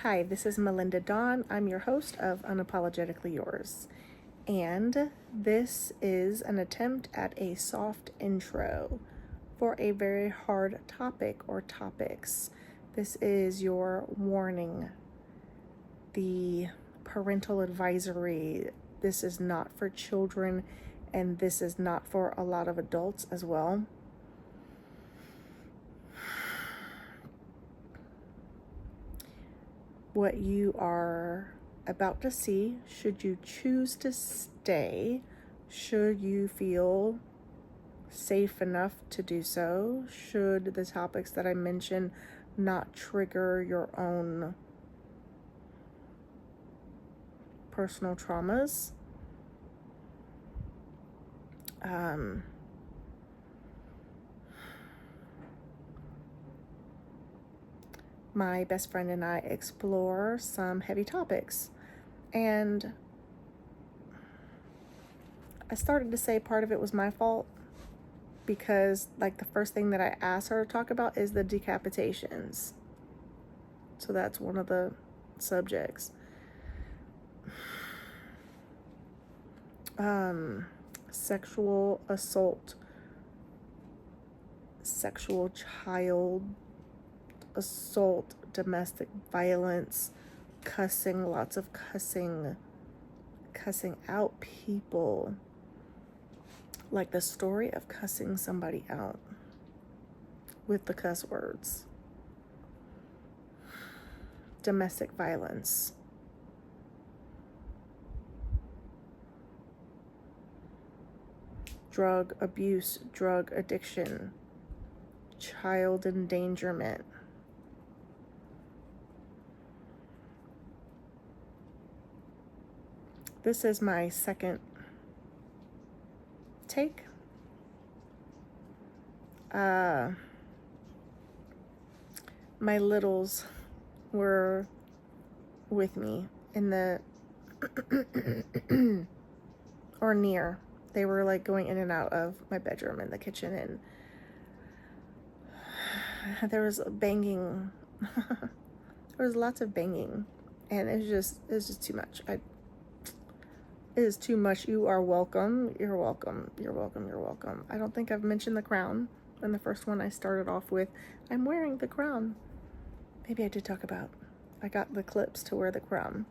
Hi, this is Melinda Dawn. I'm your host of Unapologetically Yours. And this is an attempt at a soft intro for a very hard topic or topics. This is your warning, the parental advisory. This is not for children, and this is not for a lot of adults as well. What you are about to see, should you choose to stay, should you feel safe enough to do so, should the topics that I mention not trigger your own personal traumas, my best friend and I explore some heavy topics. And I started to say part of it was my fault because, like, the first thing that I asked her to talk about is the decapitations. So that's one of the subjects. Sexual assault, sexual child assault, domestic violence, cussing, lots of cussing out people, like the story of cussing somebody out with the cuss words, domestic violence, drug abuse, drug addiction, child endangerment. This is my second take. My littles were with me in the or near. They were like going in and out of my bedroom and the kitchen, and there was banging. There was lots of banging, and it was just too much. It is too much. You are welcome. You're welcome. You're welcome. You're welcome. I don't think I've mentioned the crown. And the first one I started off with, I'm wearing the crown. Maybe I did talk about, I got the clips to wear the crown.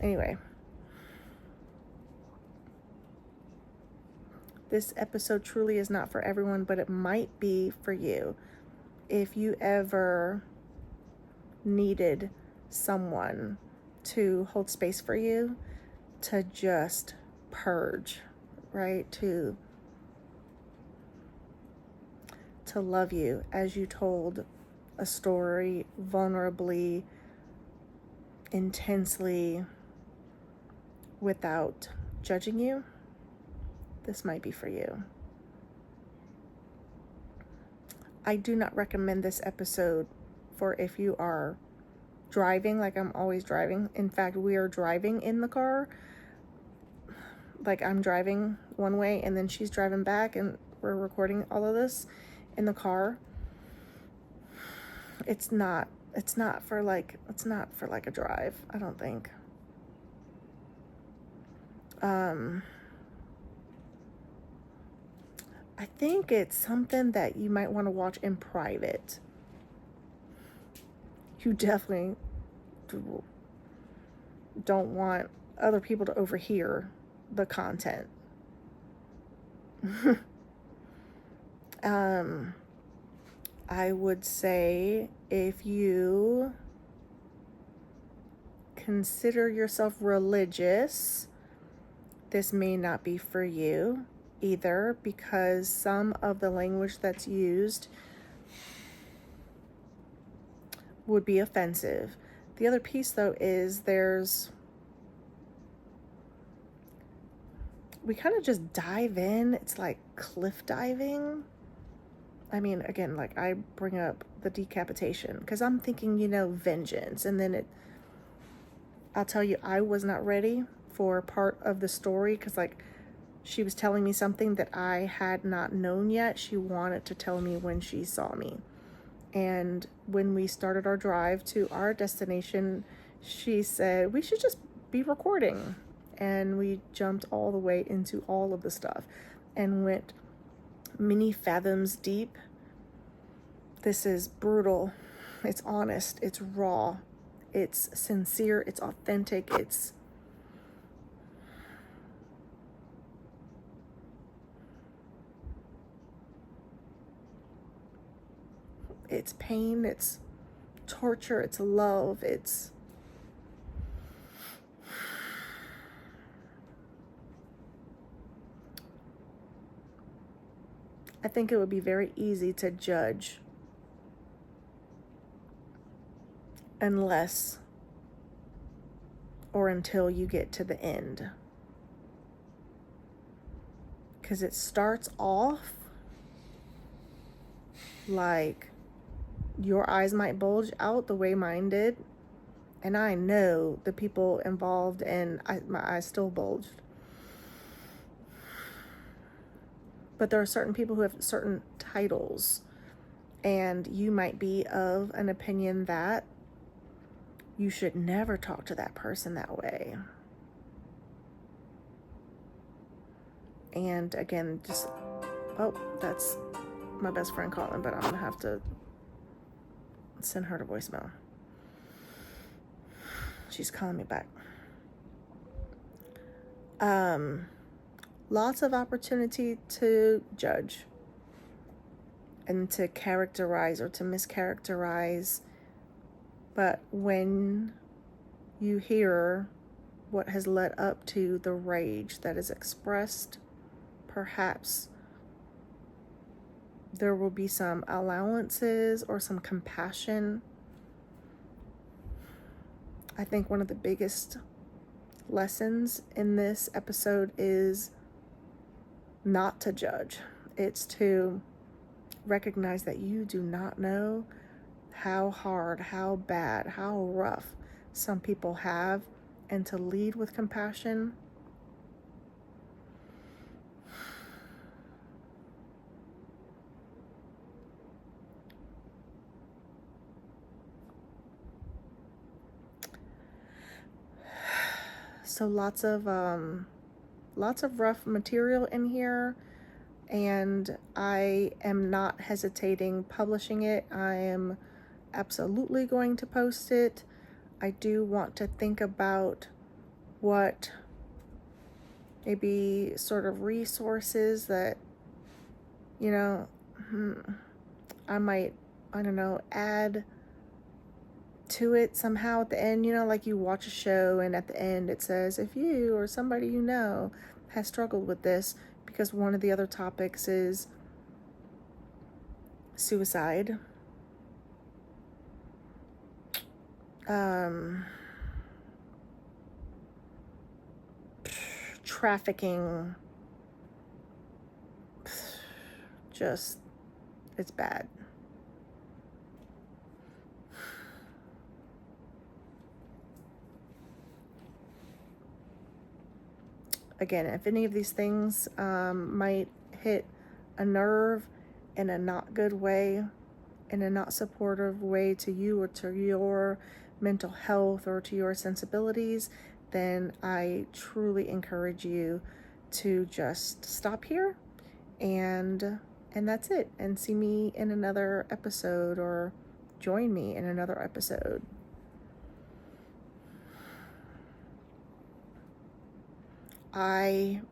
Anyway. This episode truly is not for everyone, but it might be for you. If you ever needed someone to hold space for you, to just purge, right? To love you as you told a story vulnerably, intensely, without judging you, this might be for you. I do not recommend this episode for if you are driving, like I'm always driving. In fact, we are driving in the car. Like, I'm driving one way and then she's driving back, and we're recording all of this in the car. It's not for like a drive, I don't think. I think it's something that you might want to watch in private. You definitely don't want other people to overhear the content. I would say if you consider yourself religious, this may not be for you either, because some of the language that's used would be offensive. The other piece, though, is we kind of just dive in. It's like cliff diving. I mean, again, like, I bring up the decapitation because I'm thinking, vengeance. And then I'll tell you, I was not ready for part of the story because, like, she was telling me something that I had not known yet. She wanted to tell me when she saw me. And when we started our drive to our destination, she said, we should just be recording. And we jumped all the way into all of the stuff and went many fathoms deep. This is brutal. It's honest. It's raw. It's sincere. It's authentic. It's pain. It's torture. It's love. I think it would be very easy to judge unless or until you get to the end. Because it starts off like your eyes might bulge out the way mine did. And I know the people involved, and my eyes still bulged. But there are certain people who have certain titles, and you might be of an opinion that you should never talk to that person that way. And again, that's my best friend calling, but I'm gonna have to send her to voicemail. She's calling me back. Lots of opportunity to judge and to characterize or to mischaracterize. But when you hear what has led up to the rage that is expressed, perhaps there will be some allowances or some compassion. I think one of the biggest lessons in this episode is not to judge. It's to recognize that you do not know how hard, how bad, how rough some people have, and to lead with compassion. So lots of rough material in here, and I am not hesitating publishing it. I am absolutely going to post it. I do want to think about what maybe sort of resources that, I might, add to it somehow at the end. Like you watch a show and at the end it says, if you or somebody has struggled with this, because one of the other topics is suicide, trafficking, just, it's bad. Again, if any of these things might hit a nerve in a not good way, in a not supportive way to you or to your mental health or to your sensibilities, then I truly encourage you to just stop here and that's it, and see me in another episode or join me in another episode.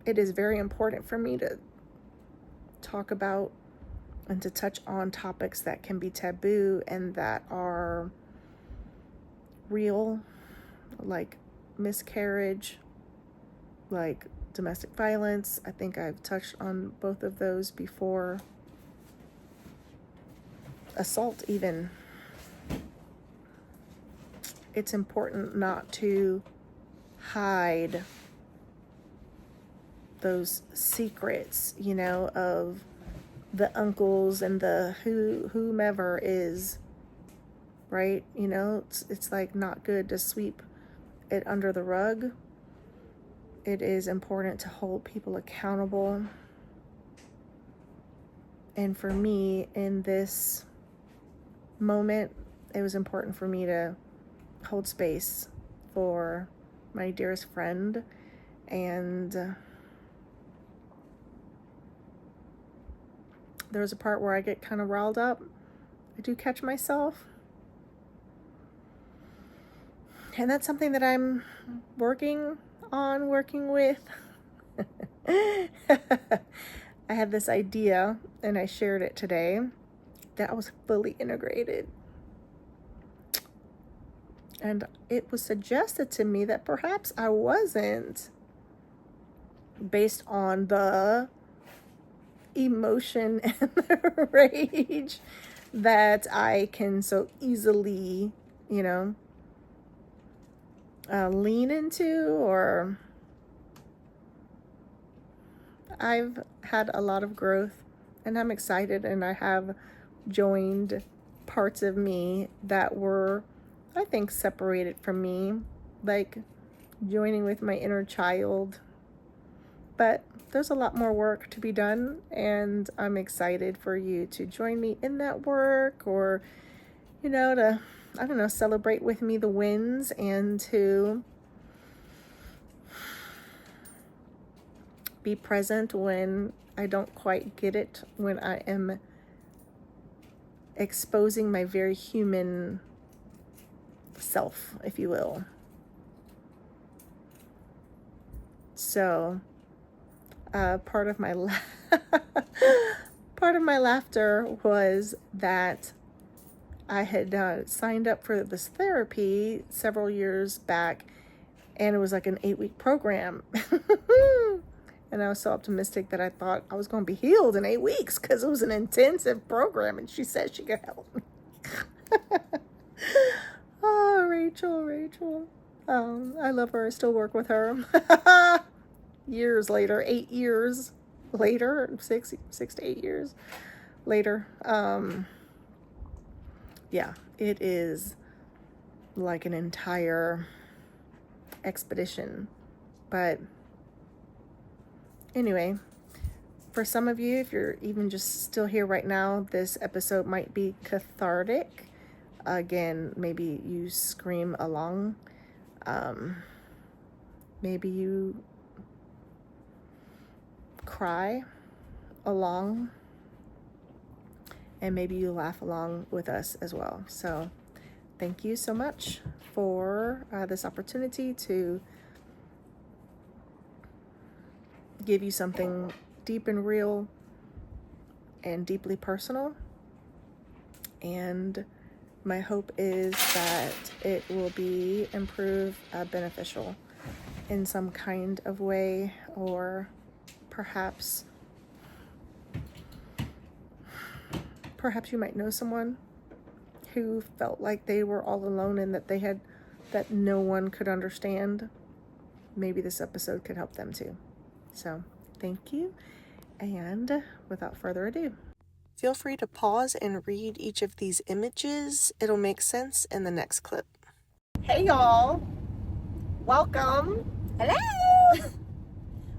It is very important for me to talk about and to touch on topics that can be taboo and that are real, like miscarriage, like domestic violence. I think I've touched on both of those before. Assault, even. It's important not to hide those secrets, of the uncles and the whomever is, right? It's like not good to sweep it under the rug. It is important to hold people accountable. And for me, in this moment, it was important for me to hold space for my dearest friend. And there was a part where I get kind of riled up. I do catch myself. And that's something that I'm working with. I had this idea, and I shared it today, that I was fully integrated. And it was suggested to me that perhaps I wasn't, based on the emotion and the rage that I can so easily, lean into. Or I've had a lot of growth, and I'm excited, and I have joined parts of me that were, I think, separated from me, like joining with my inner child. But there's a lot more work to be done, and I'm excited for you to join me in that work, or, to, I don't know, celebrate with me the wins, and to be present when I don't quite get it, when I am exposing my very human self, if you will. So, part of my laughter was that I had signed up for this therapy several years back, and it was like an 8-week program. And I was so optimistic that I thought I was going to be healed in 8 weeks, because it was an intensive program, and she said she could help me. Oh, Rachel. I love her. I still work with her. Years later, 8 years later, 6 to 8 years later. Yeah, it is like an entire expedition. But anyway, for some of you, if you're even just still here right now, this episode might be cathartic. Again, maybe you scream along. Maybe you cry along. And maybe you laugh along with us as well. So thank you so much for this opportunity to give you something deep and real and deeply personal. And my hope is that it will be improved, beneficial in some kind of way, or perhaps you might know someone who felt like they were all alone and that no one could understand. Maybe this episode could help them too. So thank you. And without further ado, feel free to pause and read each of these images. It'll make sense in the next clip. Hey y'all. Welcome. Hello.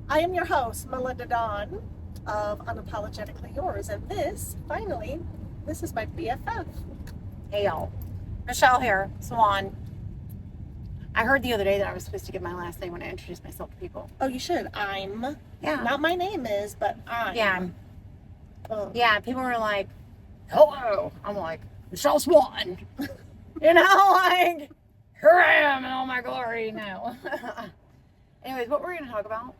I am your host, Melinda Dawn of Unapologetically Yours, and this is my BFF. Hey y'all. Michelle here, Swan. I heard the other day that I was supposed to give my last name when I introduced myself to people. Oh, you should. I'm. Yeah. Not my name is, but I'm. Yeah. Oh. Yeah, people were like, hello. I'm like, Michelle Swan. You know, like, here I am in all my glory. No. Anyways, what were we going to talk about?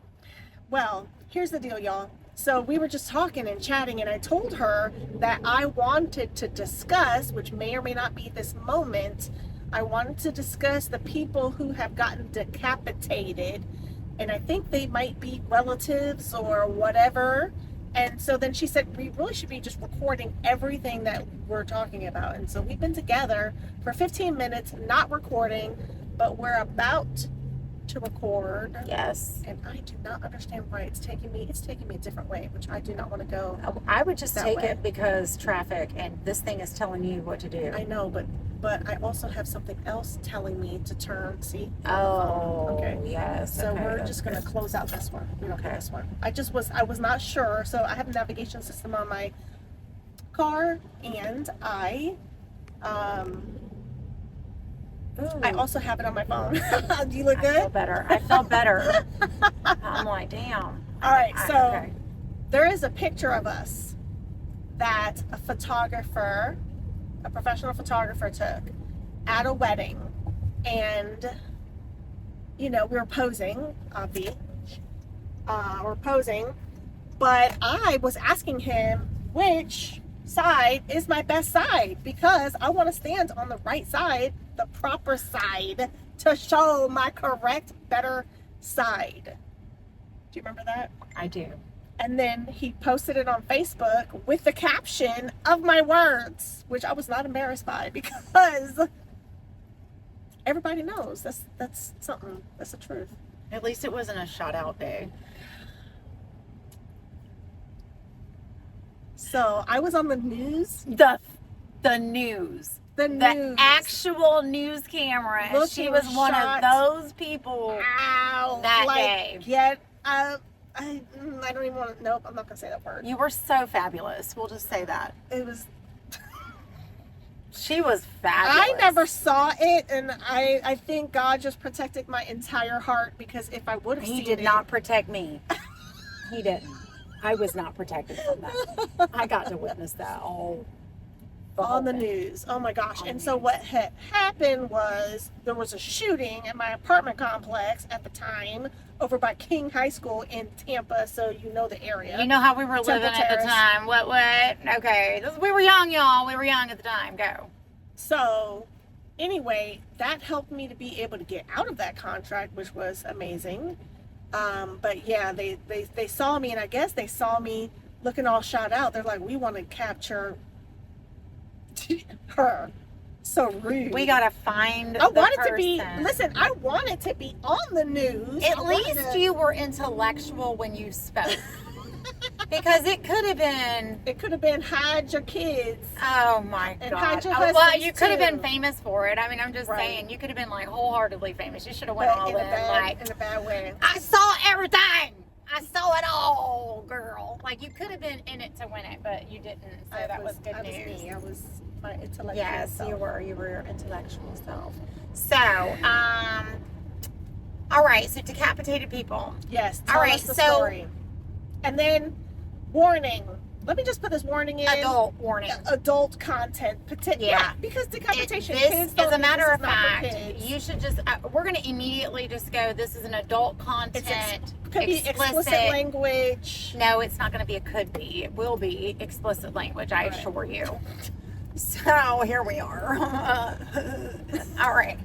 Well, here's the deal, y'all. So we were just talking and chatting, and I told her that I wanted to discuss, which may or may not be this moment, I wanted to discuss the people who have gotten decapitated, and I think they might be relatives or whatever. And so then she said, we really should be just recording everything that we're talking about. And so we've been together for 15 minutes, not recording, but we're about to record. Yes. And I do not understand why it's taking me a different way, which I do not want to go. I would just take way. it because traffic, and this thing is telling you what to do. I know, but I also have something else telling me to turn. See? Oh, okay. Yes. So okay, we're just going to close out this one. We don't Okay. do this one. I was not sure. So I have a navigation system on my car, and I I also have it on my phone. Do you look I good? feel better. I felt better. I'm like, damn. All right, so okay. there is a picture of us that a photographer, a professional photographer, took at a wedding, and we were posing, we're posing, but I was asking him which side is my best side, because I want to stand on the right side, the proper side, to show my correct, better side. Do you remember that? I do. And then he posted it on Facebook with the caption of my words, which I was not embarrassed by, because everybody knows that's something. That's the truth. At least it wasn't a shout out day. So I was on the news. The news. The news. Actual news camera. Looking She was one of shot. those people Ow, that like, day. Get I don't even want to. Nope, I'm not gonna say that word. You were so fabulous. We'll just say that. It was. She was fabulous. I never saw it, and I think God just protected my entire heart, because if I would have seen it, He did not protect me. He didn't. I was not protected from that. I got to witness that all on the news. Oh my gosh. And so what had happened was there was a shooting at my apartment complex at the time over by King High School in Tampa, so you know the area. You know how we were living at the Terrace. time. What? Okay. We were young, y'all. We were young at the time. Go. So anyway, that helped me to be able to get out of that contract, which was amazing. But yeah, they saw me, and I guess they saw me looking all shot out. They're like, we want to capture her. So rude. We gotta find. I the wanted to person. be. Listen, I wanted to be on the news. At least you were intellectual when you spoke, because it could have been. It could have been hide your kids. Oh my And God! hide your Well, husbands, you could have been too. famous for it. I mean, I'm just Right. saying, you could have been like wholeheartedly famous. You should have went But all in in. a bad way. I saw everything. I saw it all, girl. Like, you could have been in it to win it, but you didn't. So that was good news. Was me. I was my intellectual Yes, self. you were your intellectual self. So, all right. So decapitated people. Yes. All Tell right, us the so- story. And then warning. Let me just put this warning in. Adult warning. Adult content. Yeah. Because decapitation. This, kids as don't a matter this of is not for fact, kids. you should just. We're going to immediately just go. This is an adult content. Could be explicit language. No, it's not going to be. It could be. It will be explicit language. I Right. assure you. So here we are. All right.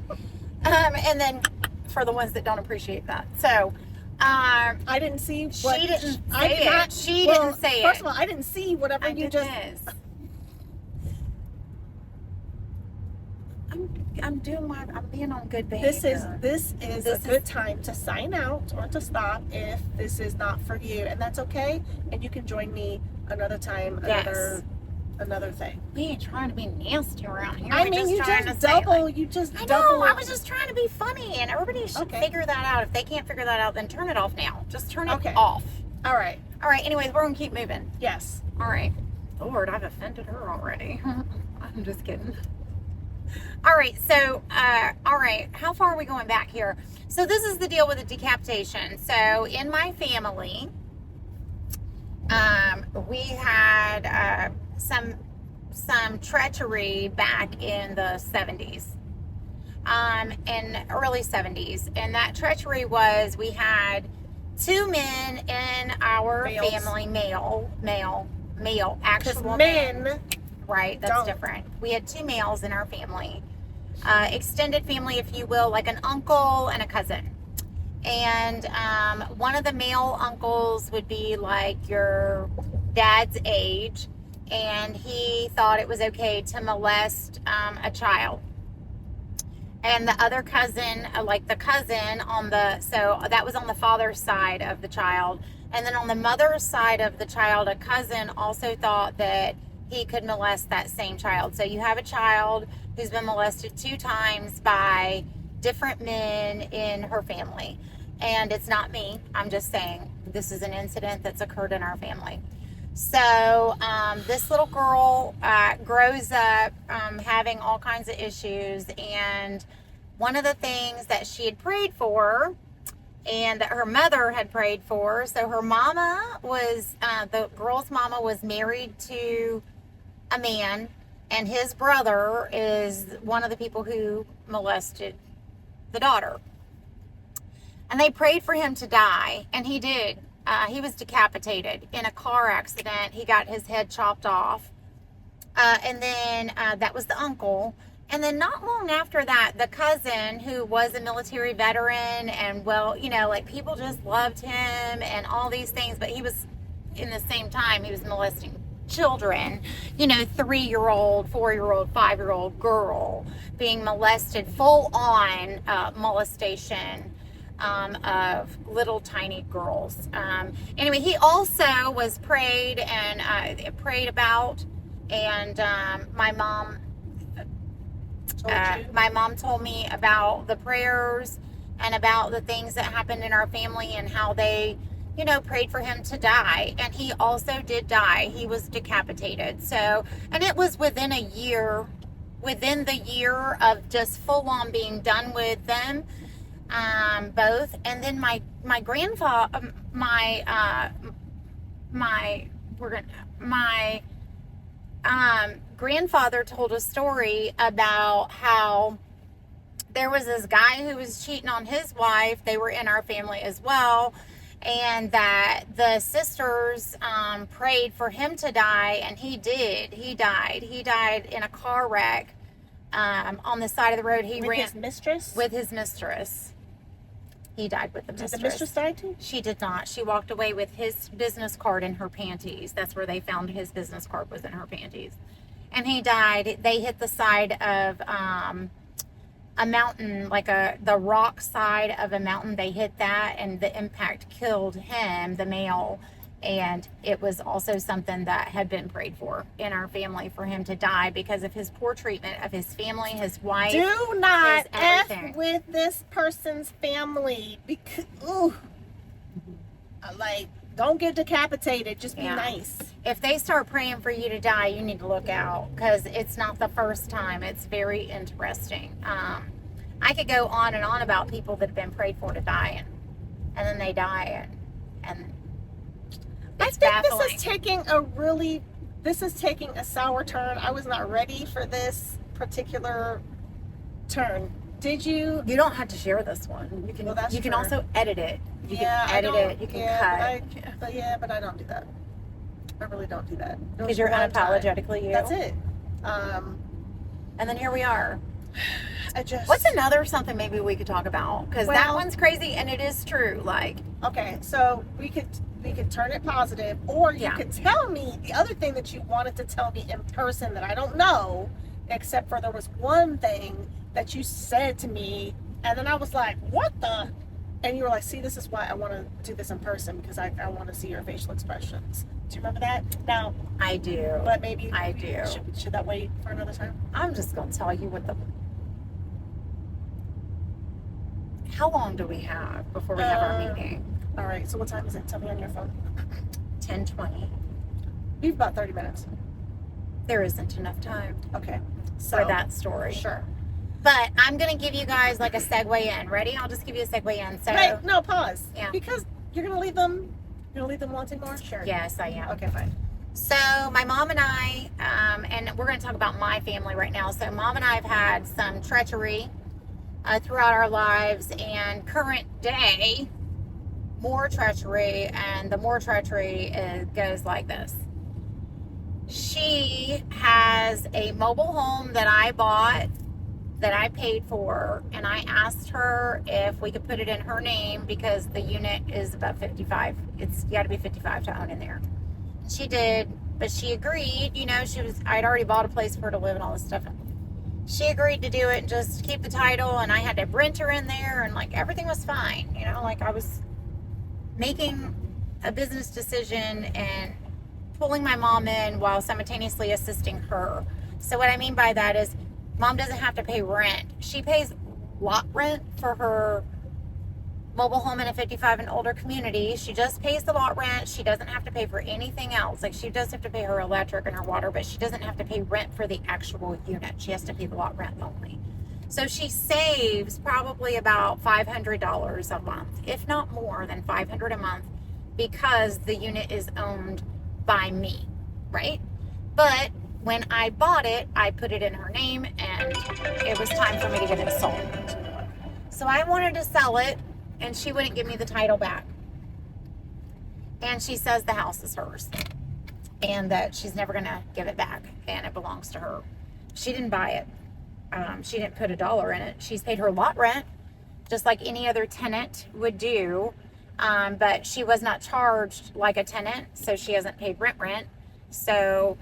And then for the ones that don't appreciate that, so. I didn't see what She didn't I say did it. not- She well, didn't say it. First of all, I didn't see whatever I you did just. this. I'm doing my. I'm being on good behavior. This is a good time to sign out or to stop if this is not for you, and that's okay. And you can join me another time, Yes. another thing. We ain't trying to be nasty around here. I We're mean, you trying just to say, double. like, You just I double. know. I was just trying to be funny, and everybody should Okay. figure that out. If they can't figure that out, then turn it off now. Just turn it Okay. off. All right. All right. Anyways, we're gonna keep moving. Yes. All right. Lord, I've offended her already. I'm just kidding. All right. So, all right. How far are we going back here? So this is the deal with the decapitation. So in my family, we had some treachery back in the 70s, in early 70s, and that treachery was we had two men in our Males. family, male, actual Because men. right? That's don't. different. We had two males in our family, extended family, if you will, like an uncle and a cousin. And one of the male uncles would be like your dad's age, and he thought it was okay to molest a child. And the other cousin, like the cousin so that was on the father's side of the child. And then on the mother's side of the child, a cousin also thought that he could molest that same child. So you have a child who's been molested 2 times by different men in her family. And it's not me. I'm just saying this is an incident that's occurred in our family. So this little girl grows up having all kinds of issues, and one of the things that she had prayed for and that her mother had prayed for, so her mama was, the girl's mama was married to a man, and his brother is one of the people who molested the daughter. And they prayed for him to die, and he did. He was decapitated in a car accident. He got his head chopped off. And then that was the uncle. And then not long after that, the cousin, who was a military veteran, and well, you know, like people just loved him and all these things, but he was, in the same time, he was molesting children, you know, 3-year-old, 4-year-old, 5-year-old girl being molested, full on molestation of little tiny girls. Anyway, he also was prayed about, and my mom told me about the prayers and about the things that happened in our family and how they, you know, prayed for him to die. And he also did die. He was decapitated. So, and it was within the year of just full on being done with them, both. And then my grandfather, grandfather told a story about how there was this guy who was cheating on his wife. They were in our family as well, and that the sisters prayed for him to die, and he did. He died in a car wreck on the side of the road. With his mistress? With his mistress. He died with the mistress. Did the mistress die too? She did not. She walked away with his business card in her panties. That's where they found his business card, was in her panties. And he died. They hit the side of a mountain, like the rock side of a mountain. They hit that, and the impact killed him, the male. And it was also something that had been prayed for in our family, for him to die because of his poor treatment of his family, his wife. Do not F with this person's family, because, like, don't get decapitated. Just be nice. If they start praying for you to die, you need to look out, because it's not the first time. It's very interesting. I could go on and on about people that have been prayed for to die, and then they die, and I think baffling. This is taking a sour turn. I was not ready for this particular turn. Did you? You don't have to share this one. You can. Well, you can also edit it. You can edit it. You can cut. But I don't do that. I really don't do that. Because you're unapologetically you. That's it. And then here we are. What's another something maybe we could talk about? Because that one's crazy, and it is true. Like, okay, so we could turn it positive, or you could tell me the other thing that you wanted to tell me in person that I don't know, except for there was one thing that you said to me, and then I was like, what the? And you were like, see, this is why I want to do this in person, because I want to see your facial expressions. Do you remember that? Now, I do. But maybe I do. Should that wait for another time? I'm just going to tell you how long do we have before we have our meeting? All right, so what time is it? Tell me on your phone. 10:20. We have about 30 minutes. There isn't enough time. Okay. For that story. Sure. But I'm going to give you guys like a segue in. Ready? I'll just give you a segue in. So, wait, no, pause. Yeah. Because you're going to leave them wanting more? Sure. Yes, I am. Okay, fine. So my mom and I, and we're going to talk about my family right now. So Mom and I have had some treachery throughout our lives, and current day, more treachery, and the more treachery goes like this. She has a mobile home that I bought, that I paid for, and I asked her if we could put it in her name because the unit is about 55. You got to be 55 to own in there. She did, but she agreed. You know, I'd already bought a place for her to live and all this stuff. She agreed to do it and just keep the title, and I had to rent her in there, and like everything was fine. You know, like I was making a business decision and pulling my mom in while simultaneously assisting her. So what I mean by that is, Mom doesn't have to pay rent. She pays lot rent for her mobile home in a 55 and older community. She just pays the lot rent. She doesn't have to pay for anything else. Like, she does have to pay her electric and her water, but she doesn't have to pay rent for the actual unit. She has to pay the lot rent only. So she saves probably about $500 a month, if not more than $500 a month, because the unit is owned by me, right? But when I bought it, I put it in her name, and it was time for me to get it sold. So I wanted to sell it, and she wouldn't give me the title back. And she says the house is hers, and that she's never going to give it back, and it belongs to her. She didn't buy it. She didn't put $1 in it. She's paid her lot rent, just like any other tenant would do. But she was not charged like a tenant, so she hasn't paid rent. So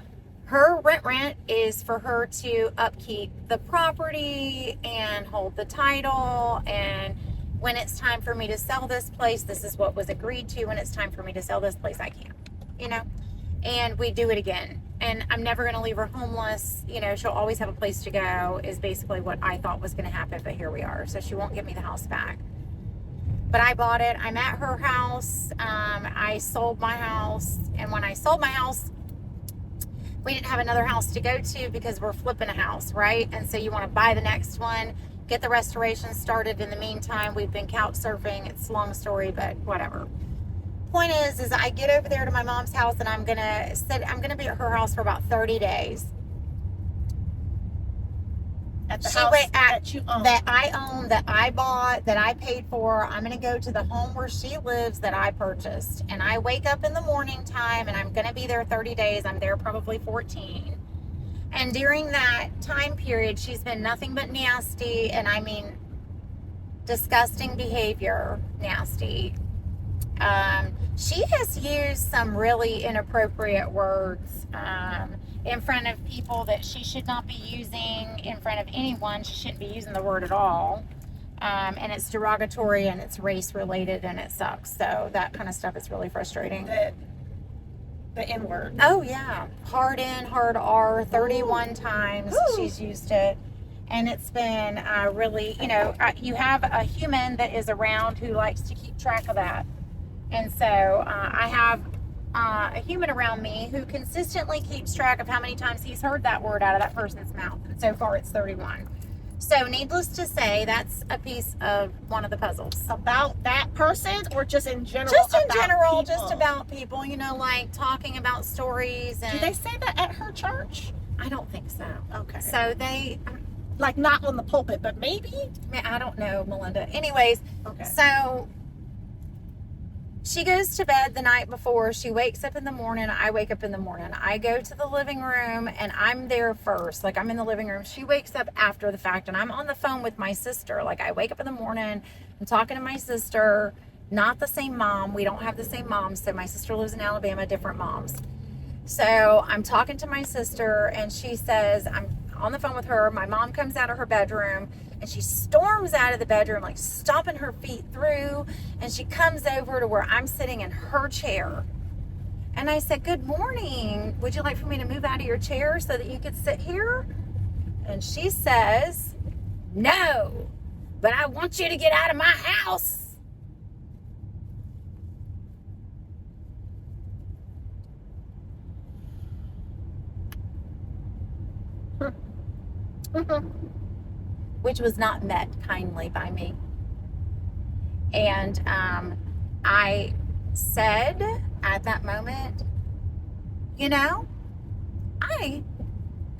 her rent is for her to upkeep the property and hold the title. And when it's time for me to sell this place, this is what was agreed to. When it's time for me to sell this place, I can, and we do it again. And I'm never going to leave her homeless. She'll always have a place to go, is basically what I thought was going to happen. But here we are. So she won't give me the house back. But I bought it. I'm at her house. I sold my house. And when I sold my house, we didn't have another house to go to because we're flipping a house, right? And so you want to buy the next one, get the restoration started. In the meantime, we've been couch surfing. It's a long story, but whatever. Point is I get over there to my mom's house, and I'm gonna be at her house for about 30 days. At the house that you own. That I own, that I bought, that I paid for. I'm gonna go to the home where she lives that I purchased. And I wake up in the morning time, and I'm gonna be there 30 days. I'm there probably 14. And during that time period, she's been nothing but nasty, and I mean disgusting behavior, nasty. She has used some really inappropriate words in front of people that she should not be using in front of anyone. She shouldn't be using the word at all. And it's derogatory, and it's race related, and it sucks. So that kind of stuff is really frustrating. The N-word. Oh yeah, hard N, hard R, 31 times. Ooh. She's used it. And it's been really, you have a human that is around who likes to keep track of that. And so I have a human around me who consistently keeps track of how many times he's heard that word out of that person's mouth. And so far it's 31. So needless to say, that's a piece of one of the puzzles. About that person, or just in general? Just in about general, people? just about people, like talking about stories. And Do they say that at her church? I don't think so. Okay. So they... Like, not on the pulpit, but maybe? I don't know, Melinda. Anyways, Okay. So she goes to bed the night before. She wakes up in the morning. I wake up in the morning. I go to the living room, and I'm there first. Like, I'm in the living room. She wakes up after the fact, and I'm on the phone with my sister. Like, I wake up in the morning. I'm talking to my sister. Not the same mom. We don't have the same mom. So my sister lives in Alabama, different moms. So I'm talking to my sister, and she says, I'm on the phone with her. My mom comes out of her bedroom, and she storms out of the bedroom, like stomping her feet through, and she comes over to where I'm sitting in her chair. And I said, "Good morning. Would you like for me to move out of your chair so that you could sit here?" And she says, "No, but I want you to get out of my house." Which was not met kindly by me. And I said at that moment, I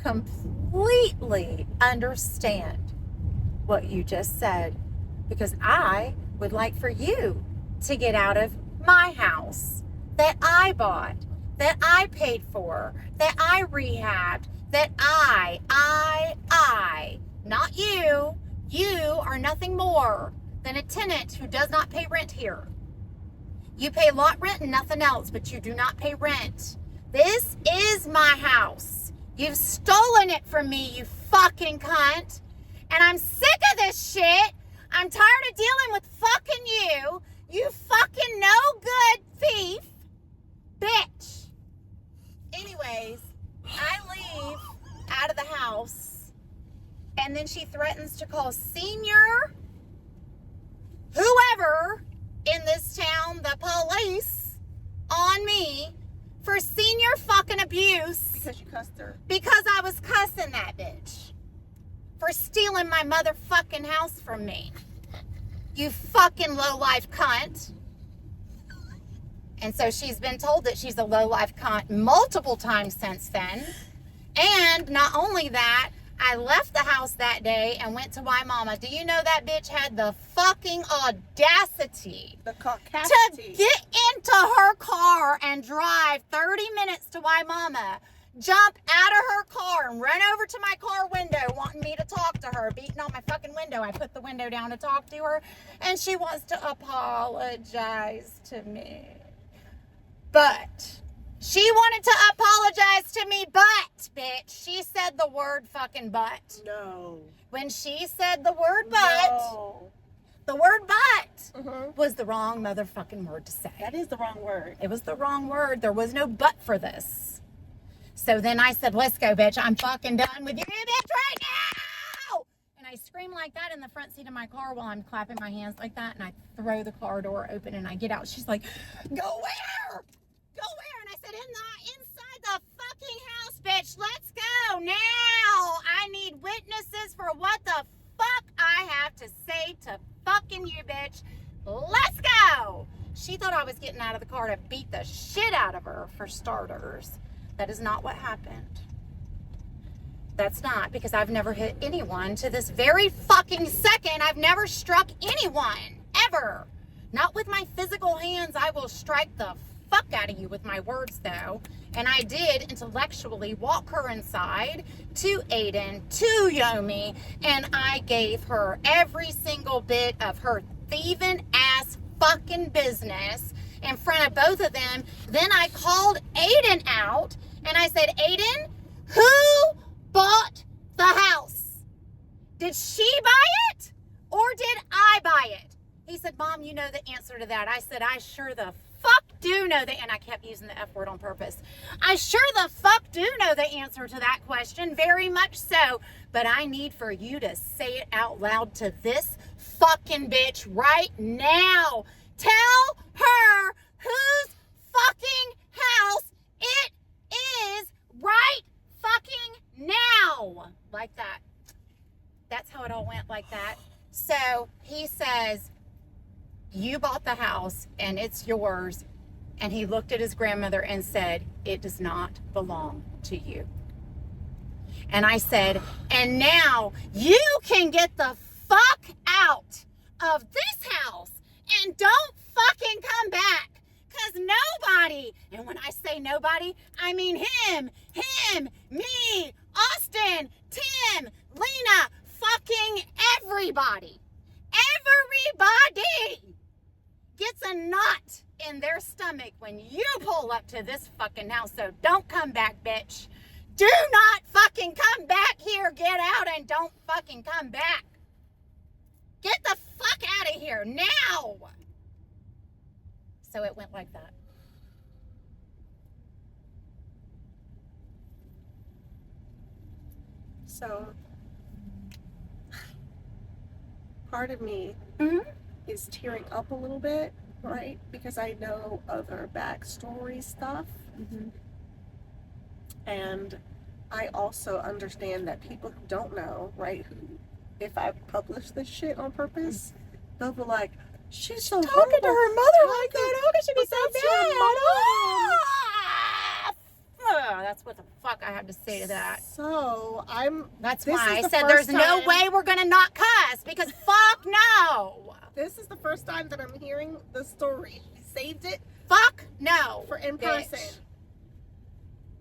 completely understand what you just said, because I would like for you to get out of my house that I bought, that I paid for, that I rehabbed, that I, not you are nothing more than a tenant who does not pay rent here. You pay lot rent and nothing else, but you do not pay rent. This is my house. You've stolen it from me, you fucking cunt. And I'm sick of this shit. I'm tired of dealing with fucking you fucking no good thief, bitch. Anyways, I leave out of the house, and then she threatens to call senior whoever on me for senior fucking abuse Because you cussed her. because I was cussing that bitch for stealing my motherfucking house from me. You fucking low-life cunt. And so she's been told that she's a low-life cunt multiple times since then. And not only that, I left the house that day and went to Waimama. Do you know that bitch had the fucking audacity The to caucasity. get into her car and drive 30 minutes to Waimama, jump out of her car and run over to my car window wanting me to talk to her, beating on my fucking window. I put the window down to talk to her, and she wants to apologize to me. But she wanted to apologize to me, but, bitch, she said the word fucking but. No. When she said the word but, No. the word but Mhm. was the wrong motherfucking word to say. That is the wrong word. It was the wrong word. There was no but for this. So then I said, let's go, bitch. I'm fucking done with you, bitch, right now! And I scream like that in the front seat of my car while I'm clapping my hands like that, and I throw the car door open and I get out. She's like, go where? Go where? And I said, inside the fucking house, bitch. Let's go now. I need witnesses for what the fuck I have to say to fucking you, bitch. Let's go. She thought I was getting out of the car to beat the shit out of her, for starters. That is not what happened. That's not, because I've never hit anyone to this very fucking second. I've never struck anyone, ever. Not with my physical hands. I will strike the fuck out of you with my words, though. And I did intellectually walk her inside to Aiden, to Yomi, and I gave her every single bit of her thieving ass fucking business in front of both of them. Then I called Aiden out and I said, Aiden, who bought the house? Did she buy it or did I buy it? He said, Mom, you know the answer to that. I said, I sure the fuck do know the, and I kept using the F word on purpose. I sure the fuck do know the answer to that question, very much so. But I need for you to say it out loud to this fucking bitch right now. Tell her whose fucking house it is right fucking now. Like that. That's how it all went, like that. So he says, you bought the house and it's yours. And he looked at his grandmother and said, it does not belong to you. And I said, and now you can get the fuck out of this house and don't fucking come back. Because nobody, and when I say nobody, I mean him, me, Austin, Tim, Lena, fucking everybody. Everybody gets a knot in their stomach when you pull up to this fucking house. So don't come back, bitch. Do not fucking come back here. Get out and don't fucking come back. Get the fuck out of here now. So it went like that. So, part of me is tearing up a little bit, right? Because I know of her backstory stuff. And I also understand that people who don't know, right, who, if I publish this shit on purpose, they'll be like, she's so Talking to her mother like that. How could she be But so that's your bad? mom. That's what the fuck I have to say to that. So, That's this why is I the said there's first no time- way we're gonna not cuss, because fuck no. this is the first time that I'm hearing the story. She saved it Fuck no. for in bitch. person.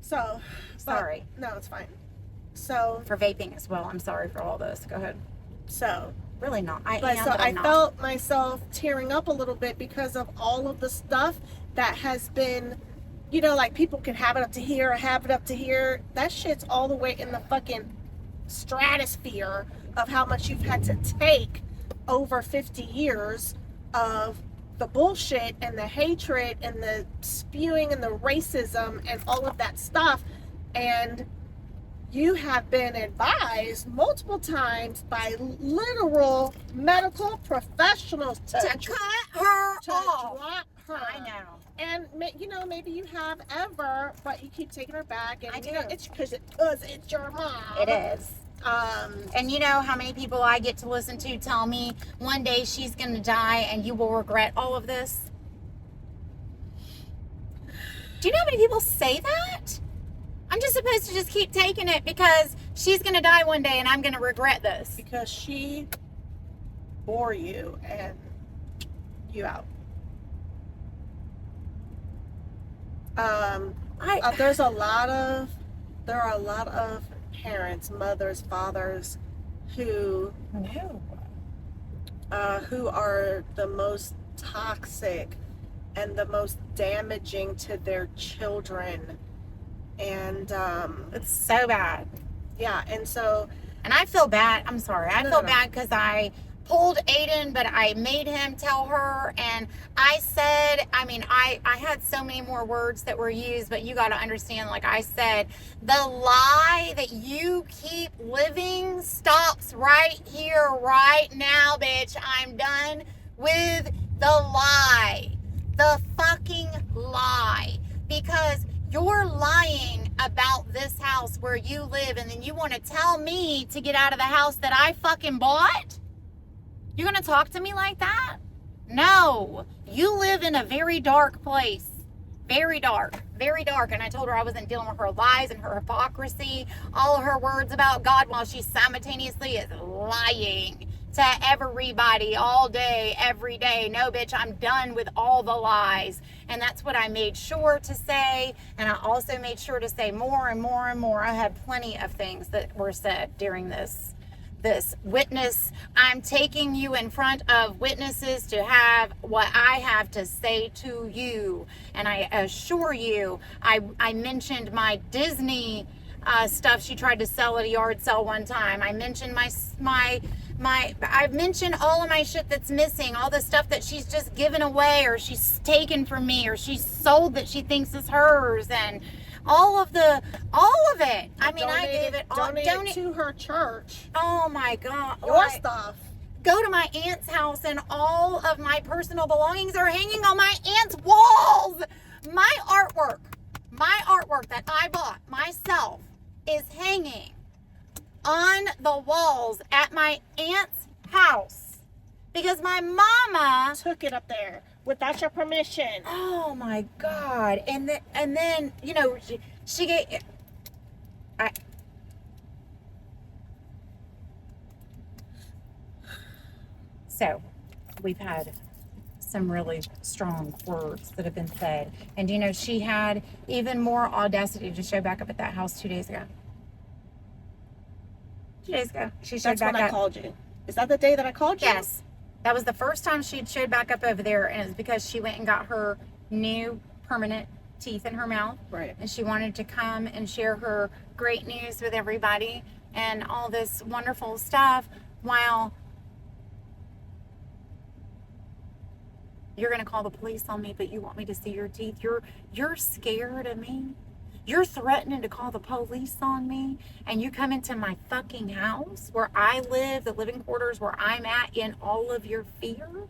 So, Sorry. no, it's fine. So, For vaping as well. I'm sorry for all this. Go ahead. so, Really not. I but am, so but I I'm not. felt myself tearing up a little bit because of all of the stuff that has been, you know, like people can have it up to here or have it up to here. That shit's all the way in the fucking stratosphere of how much you've had to take over 50 years of the bullshit and the hatred and the spewing and the racism and all of that stuff. And you have been advised multiple times by literal medical professionals to To cut her off. drop her. I know. And maybe you have ever, but you keep taking her back, and I do. it's because it's your mom. It is. And you know how many people I get to listen to tell me one day she's going to die and you will regret all of this? Do you know how many people say that? I'm just supposed to just keep taking it because she's going to die one day and I'm going to regret this. Because she bore you and you out. There are a lot of parents, mothers, fathers who are the most toxic and the most damaging to their children, and It's so bad. yeah, and so And I feel bad. I'm sorry. I feel No. bad because I pulled Aiden, but I made him tell her. And I said, I had so many more words that were used, but you got to understand, like I said, the lie that you keep living stops right here, right now, bitch. I'm done with the lie. The fucking lie. Because you're lying about this house where you live, and then you want to tell me to get out of the house that I fucking bought? You're going to talk to me like that? No. You live in a very dark place. Very dark. Very dark. And I told her I wasn't dealing with her lies and her hypocrisy, all of her words about God, while she simultaneously is lying to everybody all day, every day. No, bitch, I'm done with all the lies. And that's what I made sure to say. And I also made sure to say more and more and more. I had plenty of things that were said during this witness. I'm taking you in front of witnesses to have what I have to say to you. And I assure you, I mentioned my Disney stuff she tried to sell at a yard sale one time. I mentioned I've mentioned all of my shit that's missing, all the stuff that she's just given away, or she's taken from me, or she's sold that she thinks is hers, and all of it. I gave it all. donate to her church. Oh my God. Your stuff. Go to my aunt's house and all of my personal belongings are hanging on my aunt's walls. My artwork that I bought myself is hanging on the walls at my aunt's house because my mama Took it up there without your permission. Oh my God. And then she gave So we've had some really strong words that have been said. And she had even more audacity to show back up at that house 2 days ago. 2 days ago. She showed That's back when I up. called you. Is that the day that I called you? Yes. That was the first time she'd showed back up over there, and it was because she went and got her new permanent teeth in her mouth. Right. And she wanted to come and share her great news with everybody and all this wonderful stuff while you're going to call the police on me, but you want me to see your teeth. You're scared of me. You're threatening to call the police on me, and you come into my fucking house where I live, the living quarters where I'm at, in all of your fear?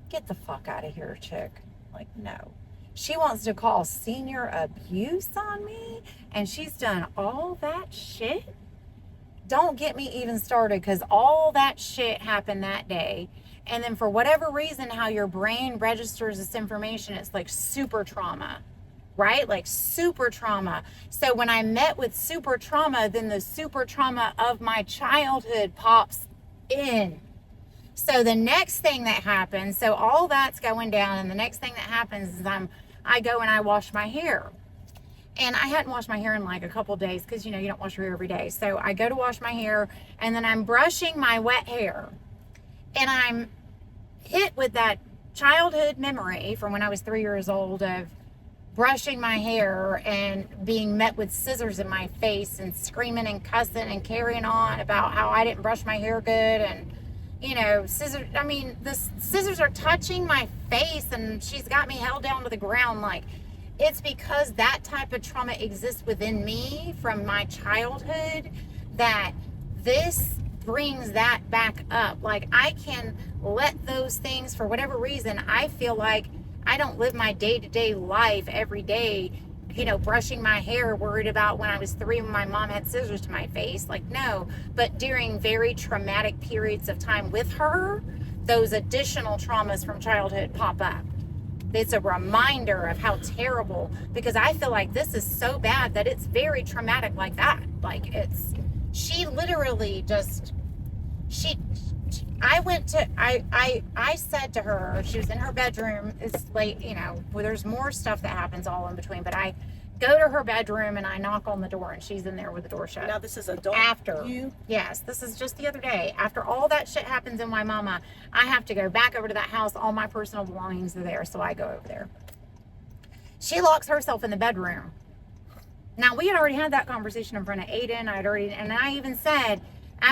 Get the fuck out of here, chick. Like, no. She wants to call senior abuse on me, and she's done all that shit? Don't get me even started, because all that shit happened that day. And then for whatever reason, how your brain registers this information, it's like super trauma. Right? Like super trauma. So when I met with super trauma, then the super trauma of my childhood pops in. So the next thing that happens, so all that's going down, and the next thing that happens is I go and I wash my hair. And I hadn't washed my hair in like a couple days because you don't wash your hair every day. So I go to wash my hair, and then I'm brushing my wet hair. And I'm hit with that childhood memory from when I was 3 years old of brushing my hair and being met with scissors in my face and screaming and cussing and carrying on about how I didn't brush my hair good. And scissors, the scissors are touching my face, and she's got me held down to the ground. Like, it's because that type of trauma exists within me from my childhood that this brings that back up. Like, I can let those things, for whatever reason, I feel like I don't live my day-to-day life every day, you know, brushing my hair, worried about when I was 3 when my mom had scissors to my face. Like, no. But during very traumatic periods of time with her, those additional traumas from childhood pop up. It's a reminder of how terrible, because I feel like this is so bad that it's very traumatic like that. Like, she literally just, I said to her, she was in her bedroom, it's late, you know, well, there's more stuff that happens all in between, but I go to her bedroom and I knock on the door and she's in there with the door shut. Now this is adult. After yes, this is just the other day. After all that shit happens in Waimama, I have to go back over to that house. All my personal belongings are there, so I go over there. She locks herself in the bedroom. Now, we had already had that conversation in front of Aiden. And I even said,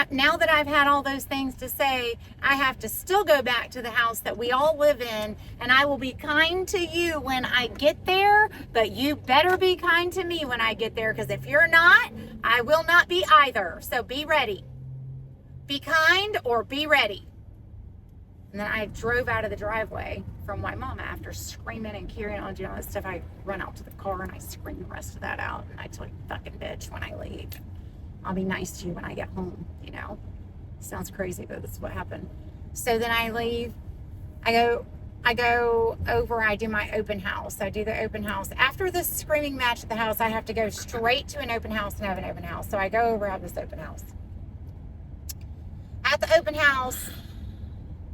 now that I've had all those things to say, I have to still go back to the house that we all live in, and I will be kind to you when I get there, but you better be kind to me when I get there, because if you're not, I will not be either. So be ready. Be kind or be ready. And then I drove out of the driveway from my mama after screaming and carrying on doing all this stuff. I run out to the car and I scream the rest of that out. And I tell you, fucking bitch, when I leave, I'll be nice to you when I get home, you know. Sounds crazy, but that's what happened. So then I leave. I go over, I do my open house. I do the open house. After this screaming match at the house, I have to go straight to an open house and have an open house. So I go over, have this open house. At the open house,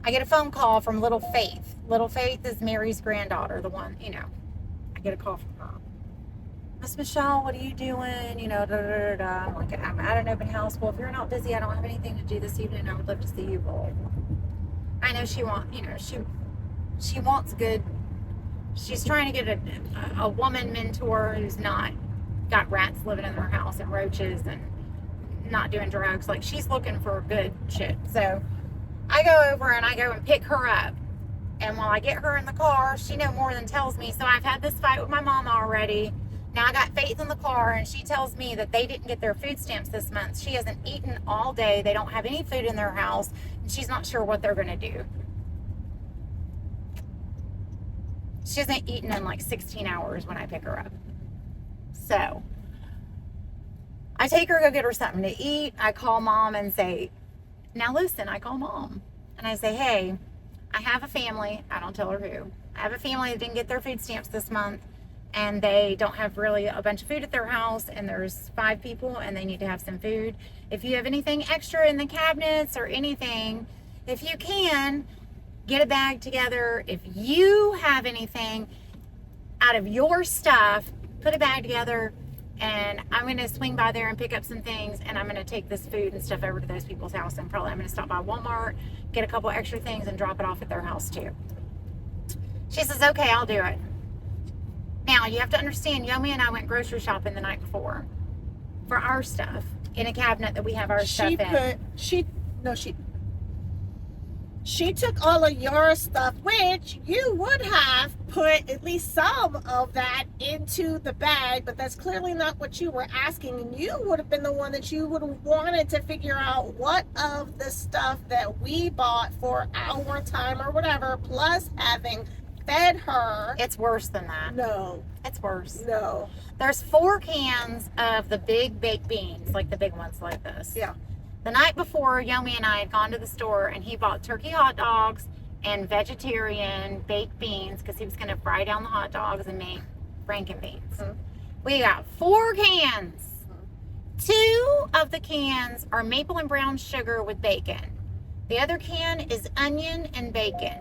I get a phone call from Little Faith. Little Faith is Mary's granddaughter, the one, you know. I get a call from her. Miss Michelle, what are you doing? You know, da da da da. I'm like, I'm at an open house. Well, if you're not busy, I don't have anything to do this evening. I would love to see you. Well, I know she wants, you know, she wants good. She's trying to get a woman mentor who's not got rats living in her house and roaches and not doing drugs. Like, she's looking for good shit. So I go over and I go and pick her up. And while I get her in the car, she no more than tells me. So I've had this fight with my mama already. Now I got Faith in the car, and she tells me that they didn't get their food stamps this month. She hasn't eaten all day. They don't have any food in their house, and she's not sure what they're going to do. She hasn't eaten in like 16 hours when I pick her up. So I take her, go get her something to eat. I call mom and say, now listen, I call mom. And I say, hey, I have a family. I don't tell her who. I have a family that didn't get their food stamps this month. And they don't have really a bunch of food at their house, and there's 5 people and they need to have some food. If you have anything extra in the cabinets or anything, if you can, get a bag together. If you have anything out of your stuff, put a bag together, and I'm going to swing by there and pick up some things, and I'm going to take this food and stuff over to those people's house, and probably I'm going to stop by Walmart, get a couple extra things, and drop it off at their house too. She says, okay, I'll do it. Now, you have to understand, Yomi and I went grocery shopping the night before for our stuff in a cabinet that we have our stuff in. She took all of your stuff, which you would have put at least some of that into the bag, but that's clearly not what you were asking. And you would have been the one that you would have wanted to figure out what of the stuff that we bought for our time or whatever, plus having fed her. It's worse than that. No. It's worse. No. There's 4 cans of the big baked beans, like the big ones like this. Yeah. The night before, Yomi and I had gone to the store, and he bought turkey hot dogs and vegetarian baked beans because he was going to fry down the hot dogs and make Franken beans. Mm-hmm. We got 4 cans. 2 of the cans are maple and brown sugar with bacon. The other can is onion and bacon.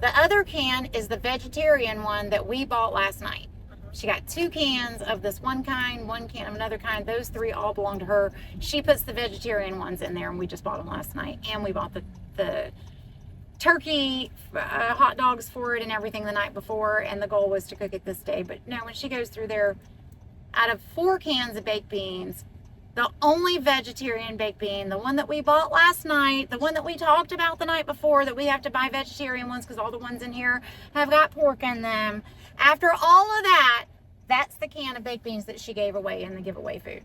The other can is the vegetarian one that we bought last night. She got 2 cans of this one kind, 1 can of another kind. Those 3 all belong to her. She puts the vegetarian ones in there, and we just bought them last night. And we bought the turkey hot dogs for it and everything the night before, and the goal was to cook it this day. But no, when she goes through there, out of 4 cans of baked beans, the only vegetarian baked bean, the one that we bought last night, the one that we talked about the night before, that we have to buy vegetarian ones because all the ones in here have got pork in them. After all of that, that's the can of baked beans that she gave away in the giveaway food.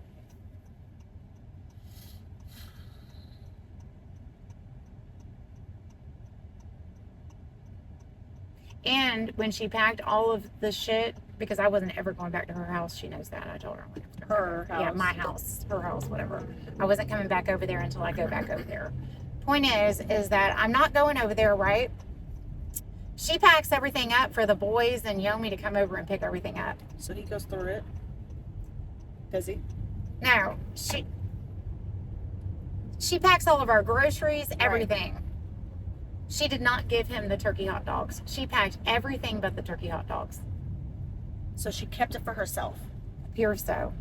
And when she packed all of the shit, because I wasn't ever going back to her house, she knows that. I told her. Her house. Yeah, my house, her house, whatever. I wasn't coming back over there until I go back over there. Point is that I'm not going over there, right? She packs everything up for the boys and Yomi to come over and pick everything up. So he goes through it. Does he? No, she packs all of our groceries, everything. Right. She did not give him the turkey hot dogs. She packed everything but the turkey hot dogs. So she kept it for herself. Pure so.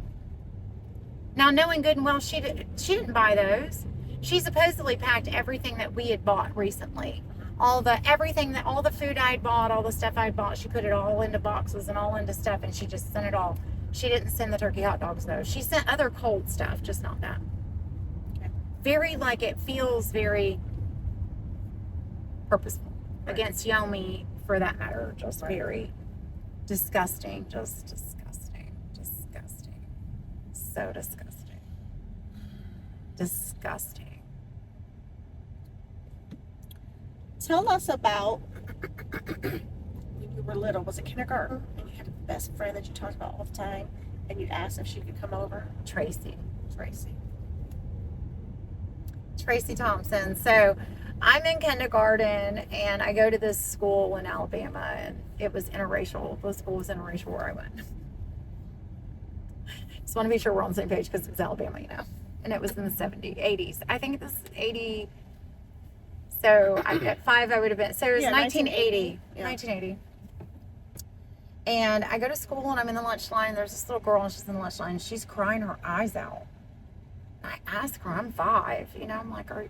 Now, knowing good and well, she didn't buy those. She supposedly packed everything that we had bought recently. All the food I'd bought, all the stuff I'd bought, she put it all into boxes and all into stuff, and she just sent it all. She didn't send the turkey hot dogs, though. She sent other cold stuff, just not that. Okay. It feels very purposeful. Right. Against Yomi, for that matter. Just right. Very disgusting. Just disgusting. Disgusting. So disgusting. Disgusting. Tell us about when you were little. Was it kindergarten? And you had a best friend that you talked about all the time, and you asked if she could come over? Tracy Thompson. So I'm in kindergarten, and I go to this school in Alabama, and it was interracial. The school was interracial where I went. Just want to be sure we're on the same page because it was Alabama, and it was in the 80s. I think this is 80. So at 5, I would have been. So it was 1980. Yeah. 1980. And I go to school, and I'm in the lunch line. There's this little girl, and she's in the lunch line. And she's crying her eyes out. And I ask her, I'm 5. I'm like, are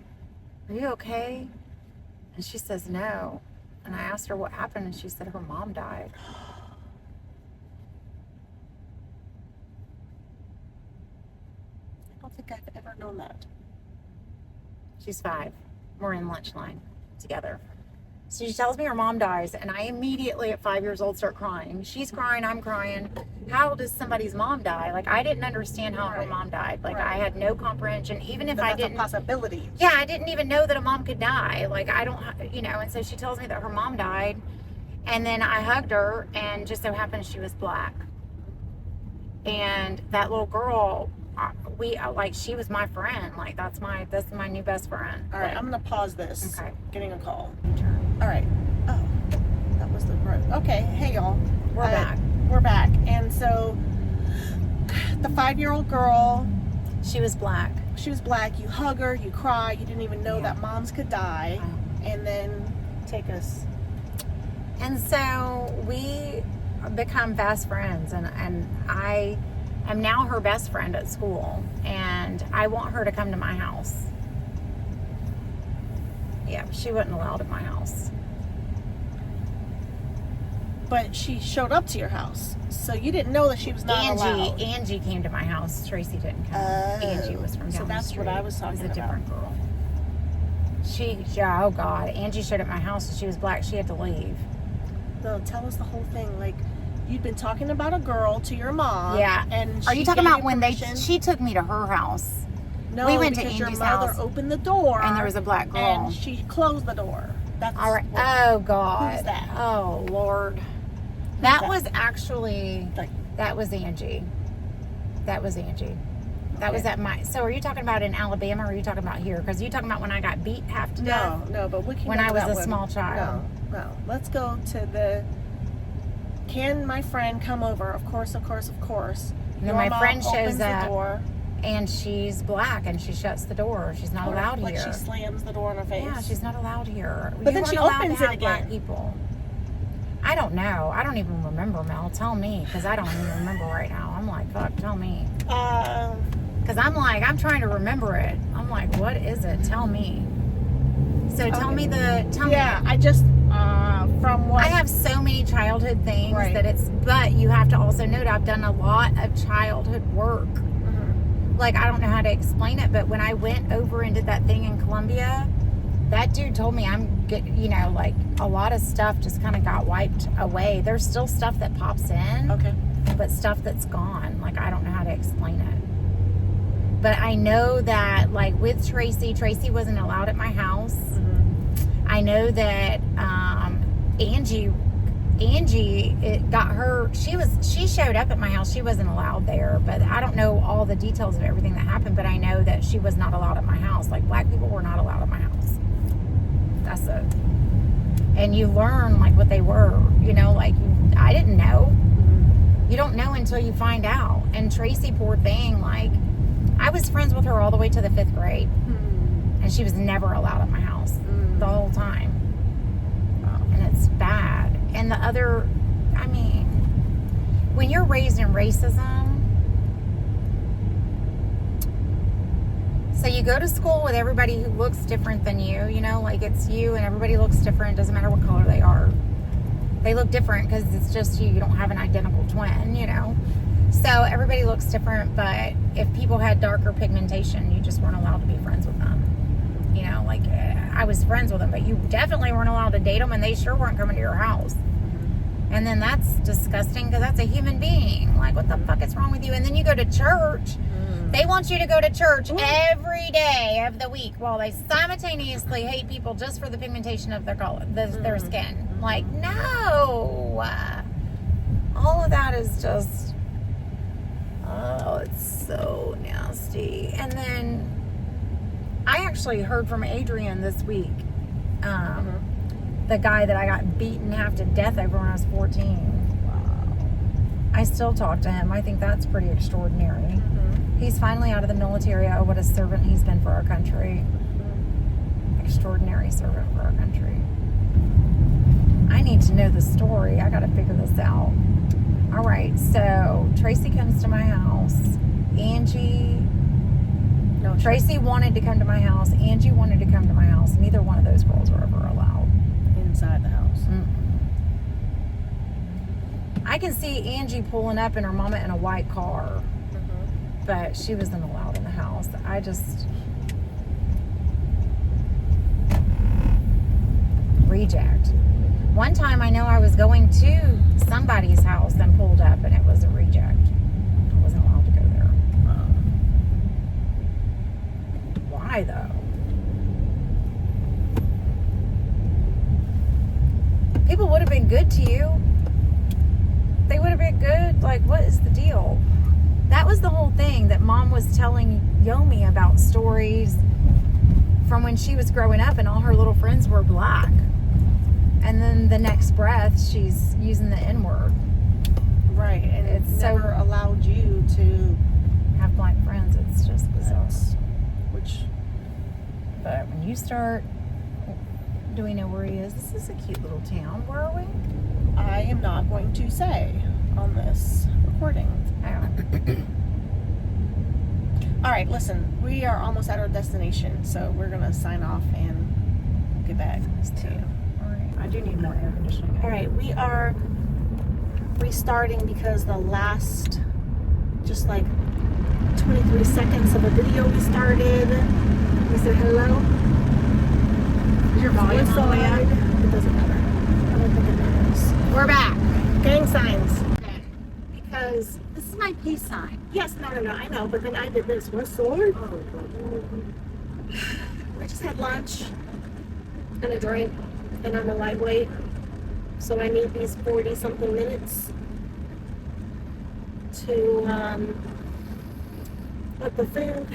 you okay? And she says no. And I asked her what happened, and she said her mom died. I don't think I've ever known that. She's 5. We're in lunch line together. So she tells me her mom dies, and I immediately at 5 years old start crying. She's crying, I'm crying. How does somebody's mom die? Like, I didn't understand how her mom died. Like, I had no comprehension, even if I didn't. That's a possibility. Yeah, I didn't even know that a mom could die. Like, I don't, and so she tells me that her mom died, and then I hugged her, and just so happened she was black. And that little girl, she was my friend. Like, that's my new best friend. All right, I'm gonna pause this. Okay. Getting a call. All right. Oh, that was the road. Okay. Hey, y'all. We're back. We're back. And so, the 5-year-old girl. She was black. She was black. You hug her. You cry. You didn't even know that moms could die. And then take us. And so we become fast friends, and I am now her best friend at school, and I want her to come to my house. Yeah, she wasn't allowed at my house. But she showed up to your house, so you didn't know that she was not allowed. Angie came to my house. Tracy didn't come. Angie was from down the street. So that's what I was talking about. It was a different girl. Oh God, Angie showed up at my house, and she was black. She had to leave. No, tell us the whole thing. Like, you'd been talking about a girl to your mom. Yeah. And are you talking about when she took me to her house? No, we went to because Angie's your mother house, opened the door, and there was a black girl, and she closed the door. That's all right. Oh God. Who's that? Oh Lord. That was actually that was Angie. That was Angie. That was at my. So are you talking about in Alabama, or are you talking about here? Because you talking about when I got beat half to death? No, but we can. When I was a small child. No. Let's go to the. Can my friend come over? Of course. And then my friend shows up, the door, and she's black, and she shuts the door. She's not allowed here. She slams the door in her face. Yeah, she's not allowed here. But then she opens it again. Black people. I don't know. I don't even remember, Mel. Tell me, because I don't even remember right now. I'm like, fuck, tell me. Because I'm like, I'm trying to remember it. I'm like, what is it? Tell me. So tell me. Yeah, I just, from what. I have so many childhood things but you have to also note I've done a lot of childhood work. Mm-hmm. Like, I don't know how to explain it, but when I went over and did that thing in Colombia, that dude told me like a lot of stuff just kind of got wiped away. There's still stuff that pops in. Okay. But stuff that's gone. Like, I don't know how to explain it. But I know that, like, with Tracy wasn't allowed at my house. Mm-hmm. I know that Angie Angie, it got her. She showed up at my house. She wasn't allowed there, but I don't know all the details of everything that happened. But I know that she was not allowed at my house. Like, black people were not allowed at my house. That's it. And you learn like what they were. You know, like I didn't know. You don't know until you find out. And Tracy, poor thing, like I was friends with her all the way to the 5th grade, and she was never allowed at my house the whole time. And it's bad. And the other, I mean, when you're raised in racism, so you go to school with everybody who looks different than you know, like it's you and everybody looks different, doesn't matter what color they are. They look different because it's just you don't have an identical twin, you know. So everybody looks different, but if people had darker pigmentation, you just weren't allowed to be friends with them. You know, like I was friends with them, but you definitely weren't allowed to date them, and they sure weren't coming to your house. And then that's disgusting because that's a human being. Like, what the fuck is wrong with you? And then you go to church. They want you to go to church every day of the week while they simultaneously hate people just for the pigmentation of their color, their skin. Like, no. All of that is just, oh, it's so nasty. And then I actually heard from Adrian this week, the guy that I got beaten half to death over when I was 14. Wow. I still talk to him. I think that's pretty extraordinary. He's finally out of the military. Oh, what a servant he's been for our country. Extraordinary servant for our country. I need to know the story. I got to figure this out. All right, so Tracy comes to my house. Angie... No, Tracy wanted to come to my house. Angie wanted to come to my house. Neither one of those girls were ever allowed. Inside the house. I can see Angie pulling up in her mama in a white car. But she wasn't allowed in the house. I just... Reject. One time I know I was going to somebody's house and pulled up and it was a reject. I wasn't allowed to go there. Why though? People would have been good to you. They would have been good. Like, what is the deal? That was the whole thing that Mom was telling Yomi about stories from when she was growing up and all her little friends were black. And then the next breath, she's using the N-word. Right, and it's never allowed you to have black friends. It's just bizarre. But when you start, do we know where he is? This is a cute little town. Where are we? I am not going to say on this recording. All right, listen, we are almost at our destination, so we're gonna sign off and get back to you. All right, I do need more air conditioning. All right, we are restarting because the last just like 23 seconds of a video we started. We said hello. Is your volume all the way up? It doesn't matter. I don't think it matters. We're back. Gang signs. Okay. Because This is my peace sign. yes, no, I know, but then I did this. What sword? I just had lunch and a drink, and I'm a lightweight, so I need these 40-something minutes to let the food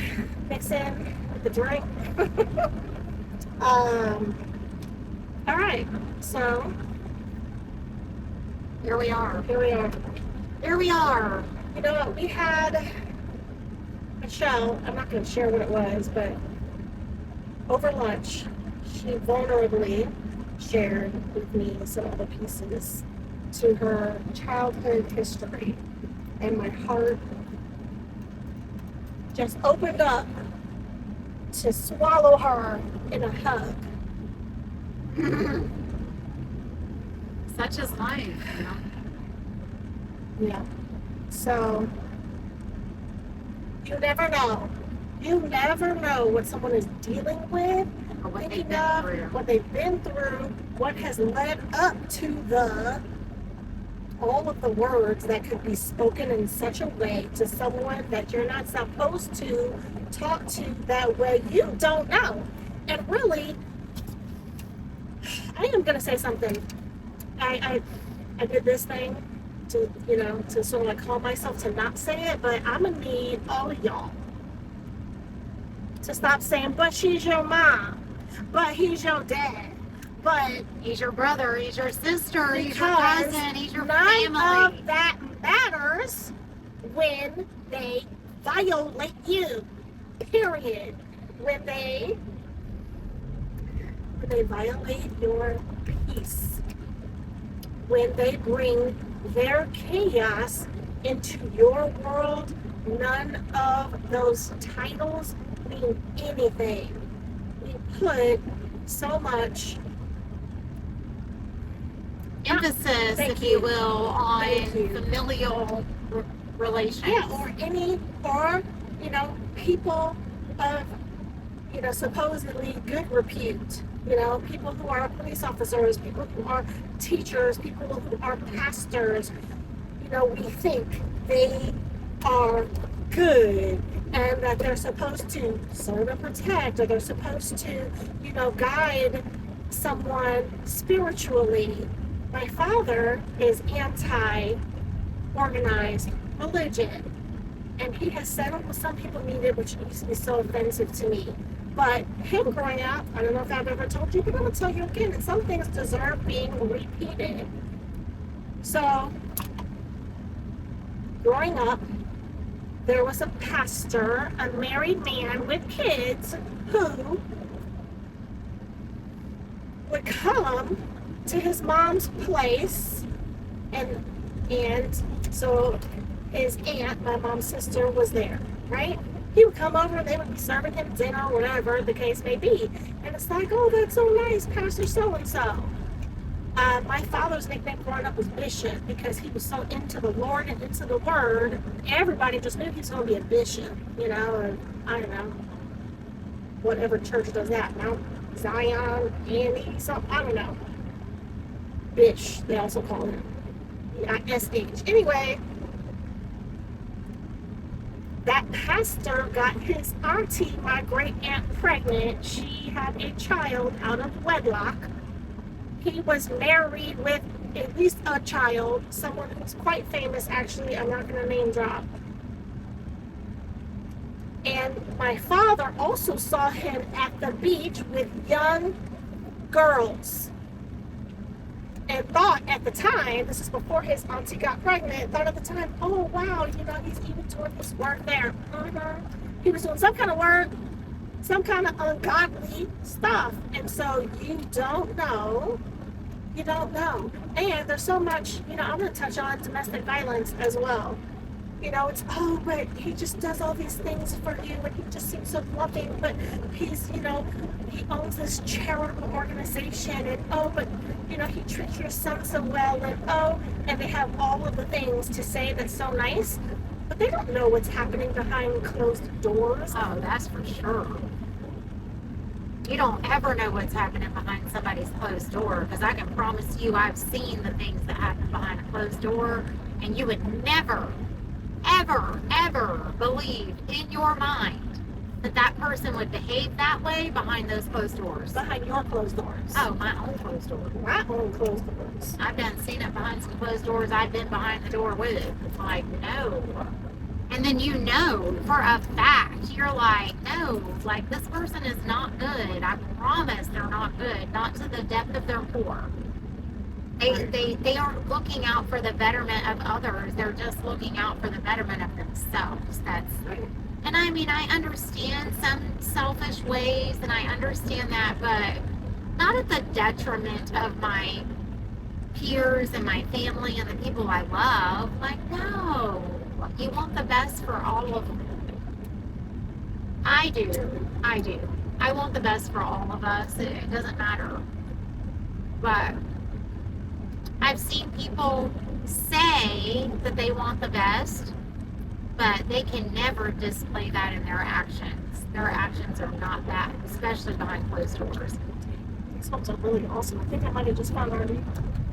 mix in with the drink. All right, so Here we are. here we are. Here we are. You know what? We had a show. I'm not going to share what it was, but over lunch, she vulnerably shared with me some of the pieces to her childhood history. And my heart just opened up to swallow her in a hug. Such is life, you know? Yeah. So, you never know. You never know what someone is dealing with, Or what they've thinking been of, through. what they've been through, what has led up to all of the words that could be spoken in such a way to someone that you're not supposed to talk to that way. You don't know. And really, I am going to say something. I I did this thing to, you know, to sort of like calm myself to not say it, but I'm gonna need all of y'all to stop saying, but she's your mom, but he's your dad, but He's your brother, he's your sister, he's your because cousin, he's your none family. of that matters when they violate you. Period. When they violate your peace, when they bring their chaos into your world, none of those titles mean anything. We put so much Emphasis, Thank if you. you will, on Thank you. familial relations. Yeah, or you know, people of, you know, supposedly good repute. You know, people who are police officers, people who are teachers, people who are pastors. You know, we think they are good and that they're supposed to serve and protect, or they're supposed to, you know, guide someone spiritually. My father is anti-organized religion, and he has said what some people needed, which used to be so offensive to me. But him growing up, I don't know if I've ever told you, but I'm going to tell you again, that some things deserve being repeated. So, growing up, there was a pastor, a married man with kids, who would come to his mom's place, and so his aunt, my mom's sister, was there, right? He would come over and they would be serving him dinner, whatever the case may be. And it's like, oh, that's so nice, Pastor so-and-so. My father's nickname growing up was Bishop because he was so into the Lord and into the Word. Everybody just knew he was going to be a bishop, you know, and I don't know, whatever church does that, Mount Zion, Annie, something, I don't know. Bish, they also call him. S-H. Anyway, that pastor got his auntie, my great aunt, pregnant. She had a child out of wedlock. He was married with at least a child, someone who's quite famous, actually. I'm not going to name drop. And my father also saw him at the beach with young girls. And thought at the time, this is before his auntie got pregnant, thought at the time, oh wow, you know, he's even doing his work there. He was doing some kind of work, some kind of ungodly stuff. And so you don't know. And there's so much, you know, I'm going to touch on domestic violence as well. You know, it's, oh, but he just does all these things for you and he just seems so loving, but he's, you know, he owns this charitable organization, and oh, but, you know, he treats your son so well, and oh, and they have all of the things to say that's so nice, but they don't know what's happening behind closed doors. Oh, that's for sure. You don't ever know what's happening behind somebody's closed door, because I can promise you I've seen the things that happen behind a closed door, and you would never, ever believe in your mind that that person would behave that way behind those closed doors. Behind your closed doors. Oh, my own closed door. My own closed doors. I've seen it behind some closed doors I've been behind the door with. It's like, no. And then you know for a fact, you're like, no, like this person is not good. I promise they're not good. Not to the depth of their core. They aren't looking out for the betterment of others. They're just looking out for the betterment of themselves. That's Right. And I mean, I understand some selfish ways, and I understand that, but not at the detriment of my peers and my family and the people I love. Like, no, you want the best for all of them. I do. I want the best for all of us. It doesn't matter. But I've seen people say that they want the best, but they can never display that in their actions. Their actions are not that, especially behind closed doors. These homes are really awesome. I think I might have just found our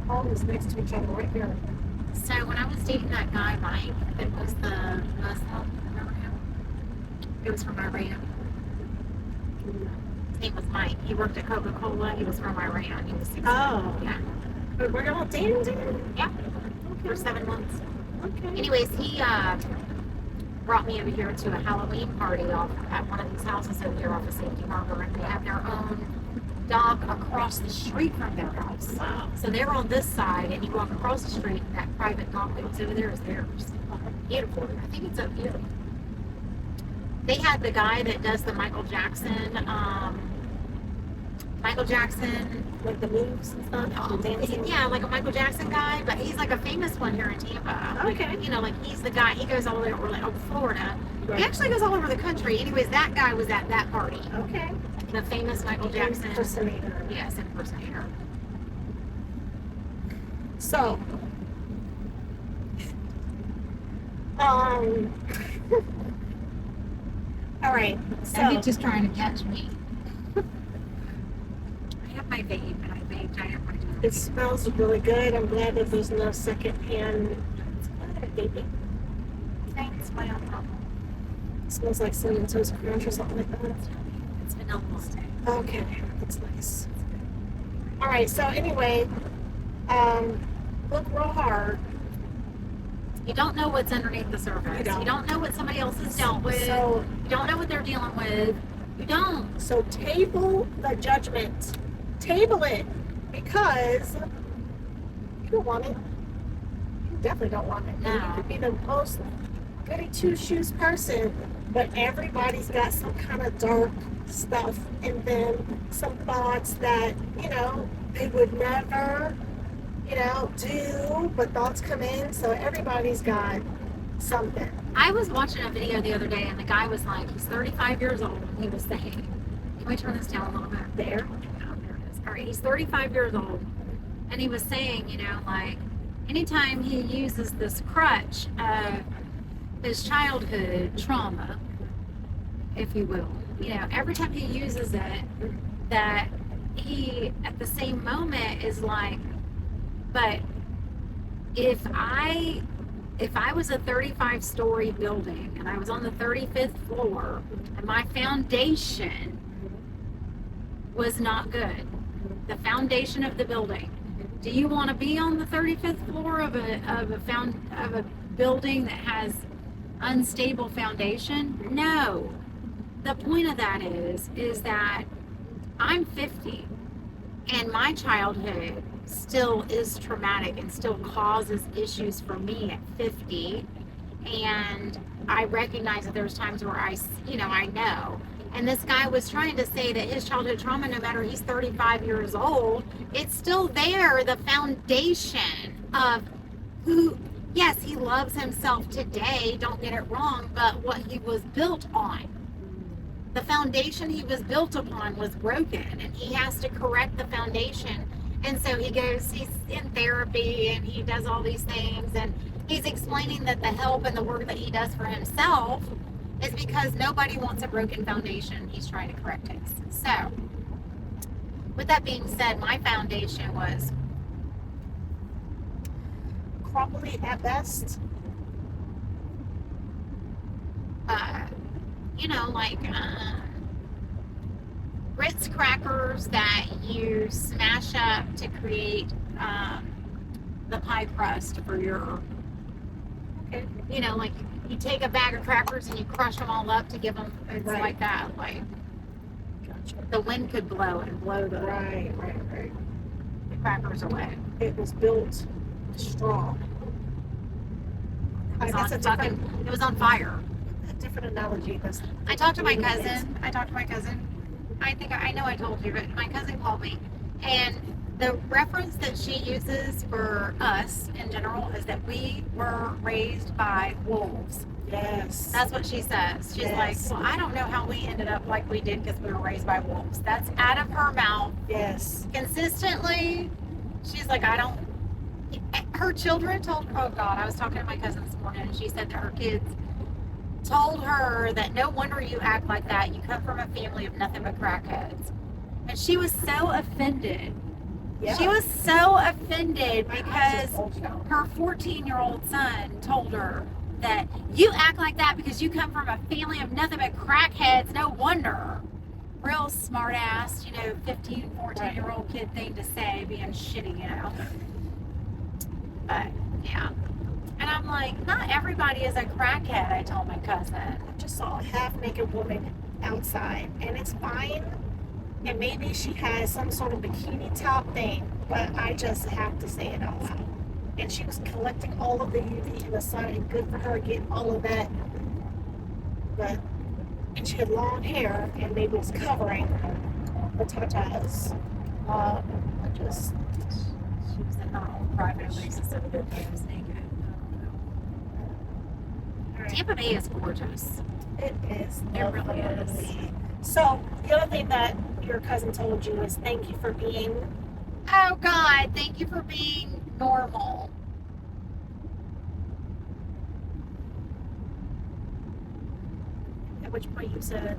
homes next to each other right here. So when I was dating that guy, Mike, it was the Muslim. Remember him? It was from Iran. His name was Mike. He worked at Coca-Cola. He was from Iran. He was 16. Oh. Yeah. But we're all dating? Yeah, for 7 months. Okay. Anyways, he brought me over here to a Halloween party off at one of these houses over here off of Safety Harbor, and they have their own dock across the street from their house. Wow. So they're on this side, and you walk across the street, and that private dock that was over there is theirs. Beautiful. I think it's up here. They had the guy that does the Michael Jackson, Like the moves and stuff? Dancing? yeah, like a Michael Jackson guy, but he's like a famous one here in Tampa. Okay. Like, you know, like he's the guy, he goes all over Florida. Right. He actually goes all over the country. Anyways, that guy was at that party. Okay. The famous Michael Jackson. Impersonator. Yes, impersonator. So, all right. So, And he's just trying to catch me. I have my vape, and I vaped. I have my it smells really good. I'm glad that there's no secondhand. Baby. Thanks, my own problem. It smells like cinnamon toast crunch or something like that. It's vanilla latte. Okay, that's nice. All right. So anyway, look real hard. You don't know what's underneath the surface. You don't. know what somebody else has dealt with. So, You don't know what they're dealing with. You don't. so table the judgment. Table it because you don't want it. You definitely don't want it. No. You could be the most goody two shoes person, but everybody's got some kind of dark stuff in them, some thoughts that they would never do, but thoughts come in. So everybody's got something. I was watching a video the other day, and the guy was like, he's 35 years old, and he was saying, can we turn this down a little bit? There. Oh, there it is. All right, he's 35 years old, and he was saying, like, anytime he uses this crutch of his childhood trauma, if you will, every time he uses it, that he, at the same moment, is like, but if I was a 35-story building and I was on the 35th floor and my foundation was not good, the foundation of the building, do you want to be on the 35th floor of a building that has unstable foundation? No. The point of that is that I'm 50 and my childhood still is traumatic and still causes issues for me at 50, and I recognize that there's times where I know, and this guy was trying to say that his childhood trauma, no matter he's 35 years old, it's still there, the foundation of who, yes, he loves himself today, don't get it wrong, but what he was built on, the foundation he was built upon was broken, and he has to correct the foundation. And so he's in therapy, and he does all these things, and he's explaining that the help and the work that he does for himself is because nobody wants a broken foundation. He's trying to correct it. So, with that being said, my foundation was Crumbly at best. Ritz crackers that you smash up to create the pie crust for your, Okay. like you take a bag of crackers and you crush them all up to give them, it's Right. like that, like Gotcha. the wind could blow and blow the Right. crackers away. It was built strong. It was, That's a it was on fire. different analogy. I talked to my cousin. I know I told you, but my cousin called me. And the reference that she uses for us in general is that we were raised by wolves. Yes. That's what she says. She's Yes. like, well, I don't know how we ended up like we did because we were raised by wolves. That's out of her mouth Yes. consistently. She's like, her children told, oh God, I was talking to my cousin this morning, and she said that her kids told her that no wonder you act like that. You come from a family of nothing but crackheads. And she was so offended. Yeah. She was so offended My eyes because just bulged out. her 14-year-old son told her that you act like that because you come from a family of nothing but crackheads. No wonder. real smart ass, 15, 14-year-old kid thing to say, being shitty, But, yeah. And I'm like, not everybody is a crackhead, I told my cousin. I just saw a half-naked woman outside, and it's fine. And maybe she has some sort of bikini top thing, but I just have to say it out loud. And she was collecting all of the UV in the sun, and good for her getting all of that. And she had long hair, and maybe it was covering the tatas. She was in her own private places of the was naked. Tampa Bay is gorgeous. It is. It really is. So, the other thing that your cousin told you is thank you for being... Oh, God, thank you for being normal. At which point you said...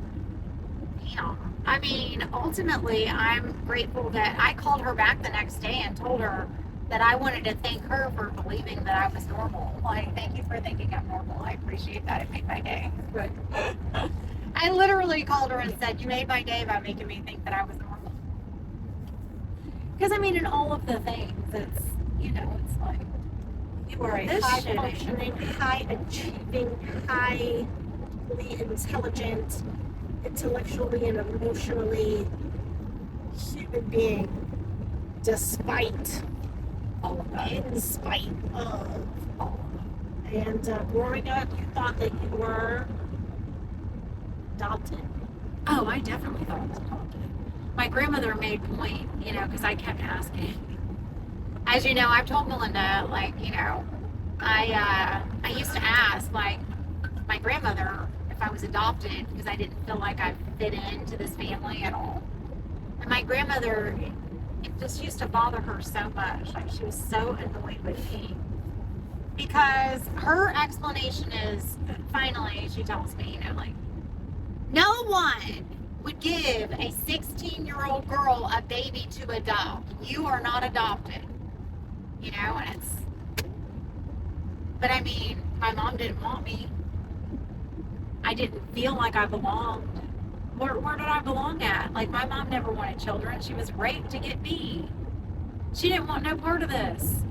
Yeah. I mean, ultimately, I'm grateful that I called her back the next day and told her that I wanted to thank her for believing that I was normal. Like, thank you for thinking I'm normal. I appreciate that. It made my day. Right. I literally called her and said, you made my day by making me think that I was normal. Because, I mean, in all of the things, it's, it's like, You are a This high-functioning, high-achieving, highly intelligent, intellectually and emotionally human being, despite all of that. in spite of all of it. And growing up, you thought that you were adopted. Oh, I definitely thought it was adopted. My grandmother made point, because I kept asking. As you know, I've told Melinda, I used to ask, my grandmother if I was adopted because I didn't feel like I fit into this family at all. And my grandmother, it just used to bother her so much. Like, she was so annoyed with me. Because her explanation is, finally, she tells me, no one would give a 16-year-old girl a baby to adopt. You are not adopted. And it's... But I mean, my mom didn't want me. I didn't feel like I belonged. Where did I belong at? Like, my mom never wanted children. She was raped to get me. She didn't want no part of this,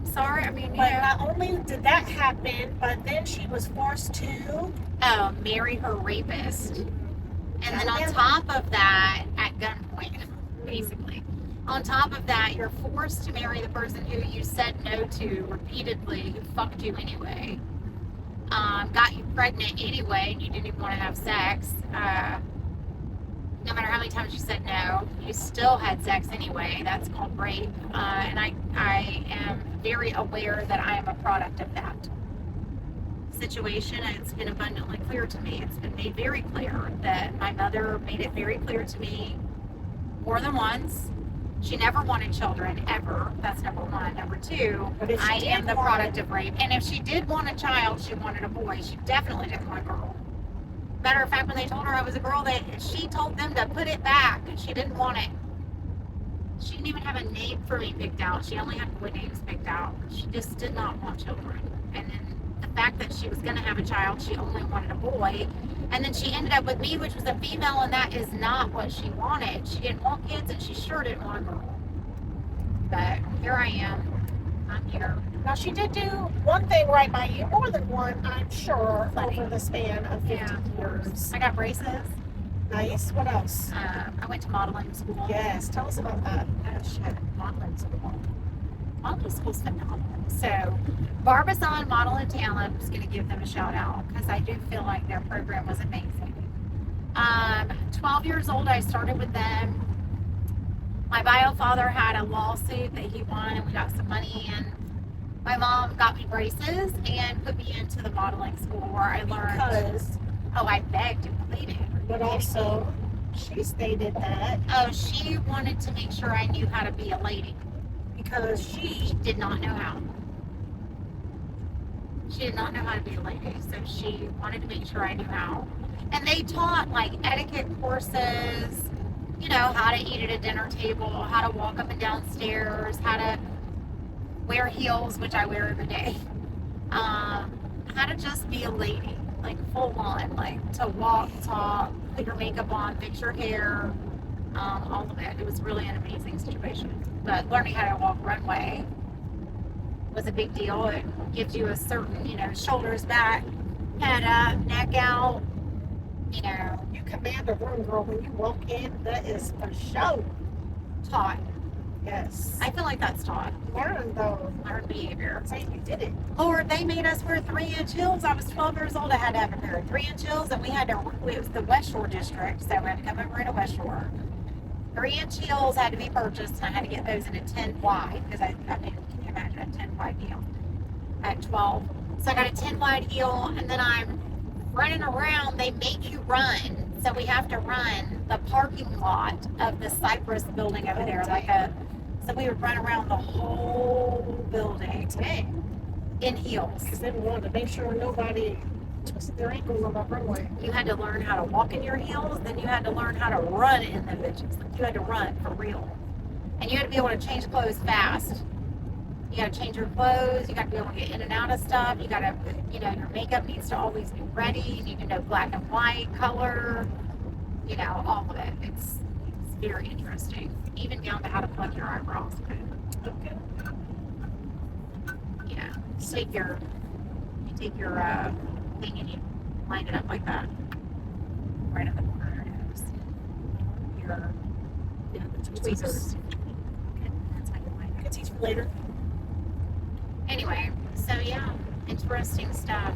Sorry, I mean, But not only did that happen, but then she was forced to marry her rapist. And then on top of that, at gunpoint, basically. On top of that, you're forced to marry the person who you said no to repeatedly, who fucked you anyway. Got you pregnant anyway, and you didn't even want to have sex. No matter how many times you said no, you still had sex anyway. That's called rape. And I am very aware that I am a product of that situation. It's been abundantly clear to me. It's been made very clear that my mother made it very clear to me more than once. She never wanted children, ever. That's number one. Number two, I am the product of rape. And if she did want a child, she wanted a boy. She definitely didn't want a girl. Matter of fact, when they told her I was a girl, she told them to put it back, and she didn't want it. She didn't even have a name for me picked out. She only had boy names picked out. She just did not want children. And then the fact that she was going to have a child, she only wanted a boy. And then she ended up with me, which was a female, and that is not what she wanted. She didn't want kids, and she sure didn't want a girl. But here I am. I'm here. Now, she did do one thing right by you, more than one, I'm sure, Plenty. over the span of 50 years. I got braces. Nice. What else? I went to modeling school. Yes, tell us about that. Oh, shit. Modeling school. Modeling school's phenomenal. So, Barbizon Model and Talent, I'm just going to give them a shout out because I do feel like their program was amazing. 12 years old, I started with them. My bio father had a lawsuit that he won, and we got some money, and my mom got me braces and put me into the modeling school where I learned. Because, I begged and pleaded. but also, she stated that She wanted to make sure I knew how to be a lady. because She did not know how. She did not know how to be a lady, so she wanted to make sure I knew how. And they taught etiquette courses, how to eat at a dinner table, how to walk up and down stairs, how to wear heels, which I wear every day. How to just be a lady. like full on, like to walk, talk, put your makeup on, fix your hair, all of it. It was really an amazing situation. But learning how to walk runway was a big deal. It gives you a certain, shoulders back, head up, neck out, You command a room, girl. When you walk in, that is for sure. taught. Yes. I feel like that's taught. learned though. Learned behavior. Saying you did it. Lord, they made us wear 3-inch heels. I was 12 years old. I had to have a pair of 3-inch heels, and we had to. It was the West Shore district, so we had to come over into West Shore. 3-inch heels had to be purchased, and I had to get those in a 10 wide because I mean, can you imagine a 10 wide heel at 12? So I got a 10 wide heel, and then I'm running around. They make you run, so we have to run the parking lot of the Cypress building over there, So we would run around the whole building in heels. Because they wanted to make sure nobody twisted their ankles on that runway. You had to learn how to walk in your heels, then you had to learn how to run in the bitches. Like you had to run for real. And you had to be able to change clothes fast. You got to change your clothes. You got to be able to get in and out of stuff. You got to, your makeup needs to always be ready. You need to know black and white, color, all of it. It's very interesting. Even down to how to plug your eyebrows. Okay. Yeah. You take your thing and you line it up like that. Right at the corner of your nose. Your tweezers. Okay. That's how you line it. Can teach you later. Anyway, so yeah, interesting stuff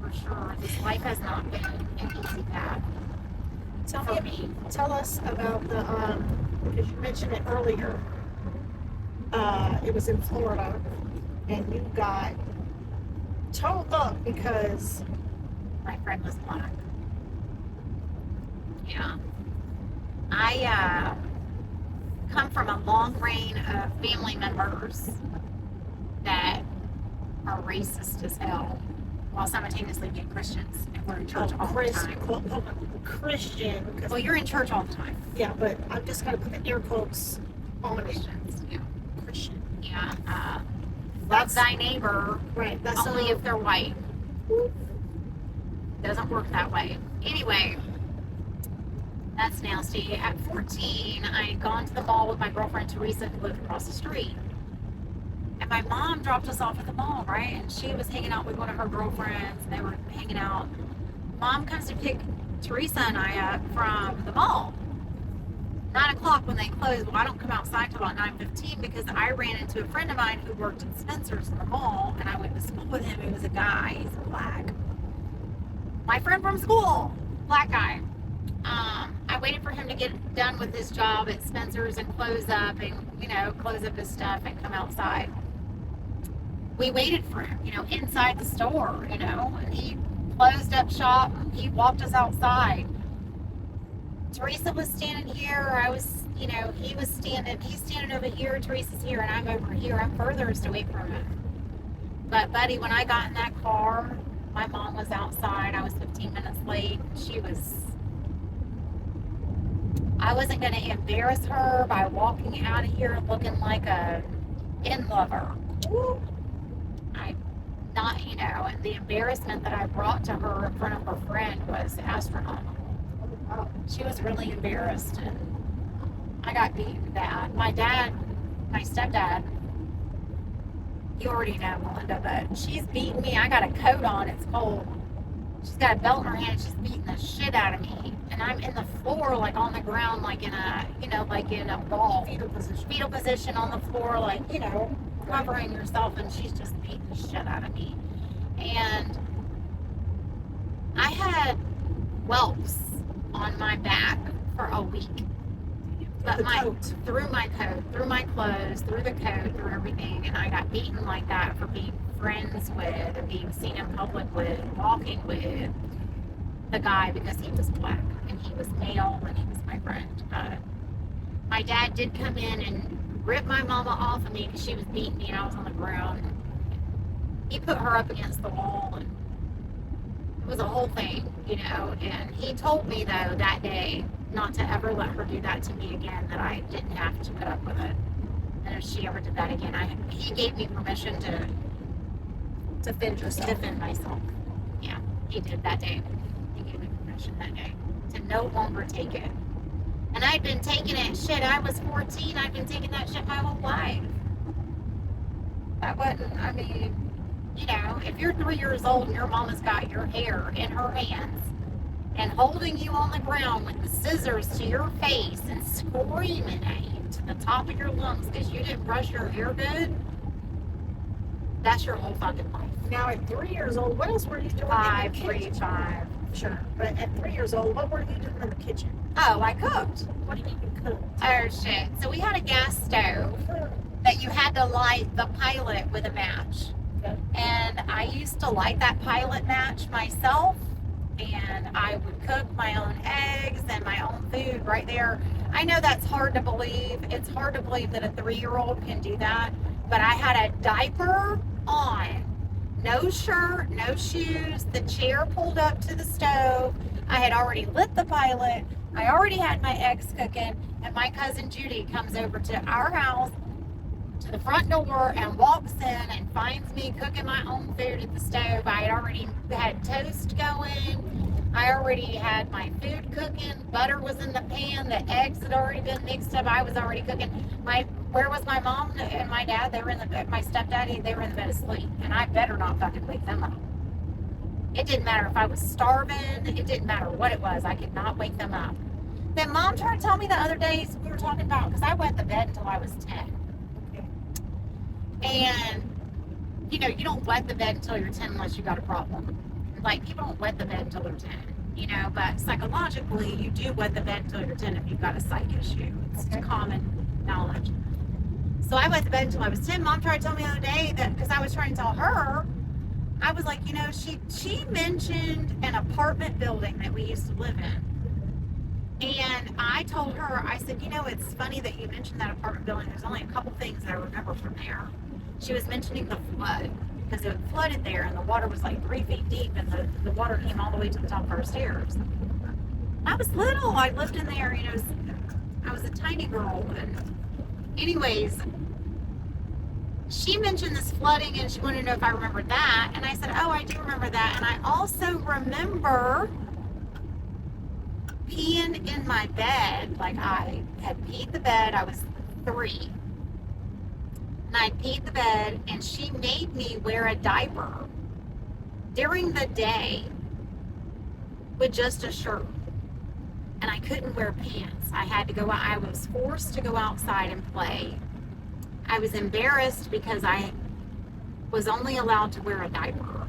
for sure. This life has not been an easy path for me. Tell us about the because you mentioned it earlier. It was in Florida, and you got towed up because My friend was black. Yeah. I come from a long reign of family members that are racist as hell while simultaneously being Christians, and we're in church all the time. Christian. Well, you're in church all the time. Yeah, but I'm just gonna put the air quotes on it. Christians, yeah. Christian. Yeah. Love That's thy neighbor right. That's only if they're white. Doesn't work that way. Anyway, that's nasty. At 14, I had gone to the mall with my girlfriend Teresa, who lived across the street. And my mom dropped us off at the mall, right? And she was hanging out with one of her girlfriends, and they were hanging out. Mom comes to pick Teresa and I up from the mall. 9 o'clock when they close. Well, I don't come outside till about 9:15 because I ran into a friend of mine who worked at Spencer's in the mall, and I went to school with him. He was a guy. He's black. My friend from school, black guy. I waited for him to get done with his job at Spencer's and close up his stuff and come outside. We waited for him, inside the store, and he closed up shop. He walked us outside. Teresa was standing here. He's standing over here. Teresa's here, and I'm over here. I'm furthest away from him. But, buddy, when I got in that car, my mom was outside. I was 15 minutes late. I wasn't going to embarrass her by walking out of here looking like a in-lover. And the embarrassment that I brought to her in front of her friend was astronomical. She was really embarrassed, and I got beaten bad. My stepdad, you already know Melinda, but she's beating me. I got a coat on, it's cold. She's got a belt in her hand, she's beating the shit out of me. And I'm in the floor, like on the ground, like in a ball. Fetal position on the floor, covering yourself, and she's just beating the shit out of me. And I had whelps on my back for a week. But through my coat, through my clothes, through the coat, through everything, and I got beaten like that for being friends with and being seen in public with, walking with the guy because he was black and he was male and he was my friend. My dad did come in and rip my mama off of me because she was beating me and I was on the ground. He put her up against the wall, and it was a whole thing, and he told me though that day not to ever let her do that to me again, that I didn't have to put up with it. And if she ever did that again, he gave me permission to defend yourself. Defend myself. Yeah. He did that day. He gave me permission that day to no longer take it. And I'd been taking it, shit, I was 14, I'd been taking that shit my whole life. That wasn't, I mean, you know, if you're 3 years old and your mama's got your hair in her hands and holding you on the ground with the scissors to your face and screaming at you to the top of your lungs because you didn't brush your hair good, that's your whole fucking life. Now, at 3 years old, what else were you doing in the kitchen? 5. Sure. But at 3 years old, what were you doing in the kitchen? Oh, I cooked. What did you cook? Oh, shit. So we had a gas stove that you had to light the pilot with a match. Okay. And I used to light that pilot match myself, and I would cook my own eggs and my own food right there. I know that's hard to believe. It's hard to believe that a 3-year-old can do that, but I had a diaper on, no shirt, no shoes, the chair pulled up to the stove. I had already lit the pilot. I already had my eggs cooking, and my cousin Judy comes over to our house to the front door and walks in and finds me cooking my own food at the stove. I had already had toast going. I already had my food cooking. Butter was in the pan. The eggs had already been mixed up. I was already cooking. Where was my mom and my dad? They were in the bed. My stepdaddy, they were in the bed asleep. And I better not fucking wake them up. It didn't matter if I was starving. It didn't matter what it was. I could not wake them up. Then mom tried to tell me the other days we were talking about, because I wet the bed until I was 10. And, you know, you don't wet the bed until you're 10 unless you got a problem. Like, people don't wet the bed until they're 10, you know, but psychologically, you do wet the bed until you're 10 if you've got a psych issue. It's common knowledge. So I wet the bed until I was 10. Mom tried to tell me the other day that, because I was trying to tell her, I was like, you know, she mentioned an apartment building that we used to live in. And I told her, I said, you know, it's funny that you mentioned that apartment building. There's only a couple things that I remember from there. She was mentioning the flood, because it flooded there and the water was like 3 feet deep, and the water came all the way to the top of our stairs. I was little. I lived in there, you know, I was a tiny girl. And anyways, she mentioned this flooding and she wanted to know if I remembered that. And I said, oh, I do remember that. And I also remember peeing in my bed. Like, I had peed the bed. I was 3. And I peed the bed, and she made me wear a diaper during the day with just a shirt. And I couldn't wear pants. I had to go out. I was forced to go outside and play. I was embarrassed because I was only allowed to wear a diaper.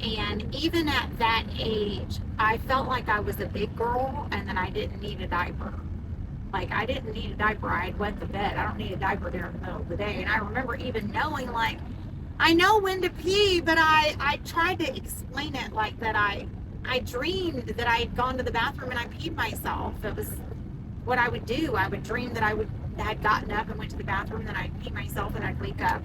And even at that age, I felt like I was a big girl and that I didn't need a diaper. Like, I didn't need a diaper. I had wet the bed. I don't need a diaper during the middle of the day. And I remember even knowing, like, I know when to pee, but I tried to explain it like that I dreamed that I had gone to the bathroom and I peed myself. It was what I would do. I would dream that I had gotten up and went to the bathroom, and then I'd pee myself and I'd wake up.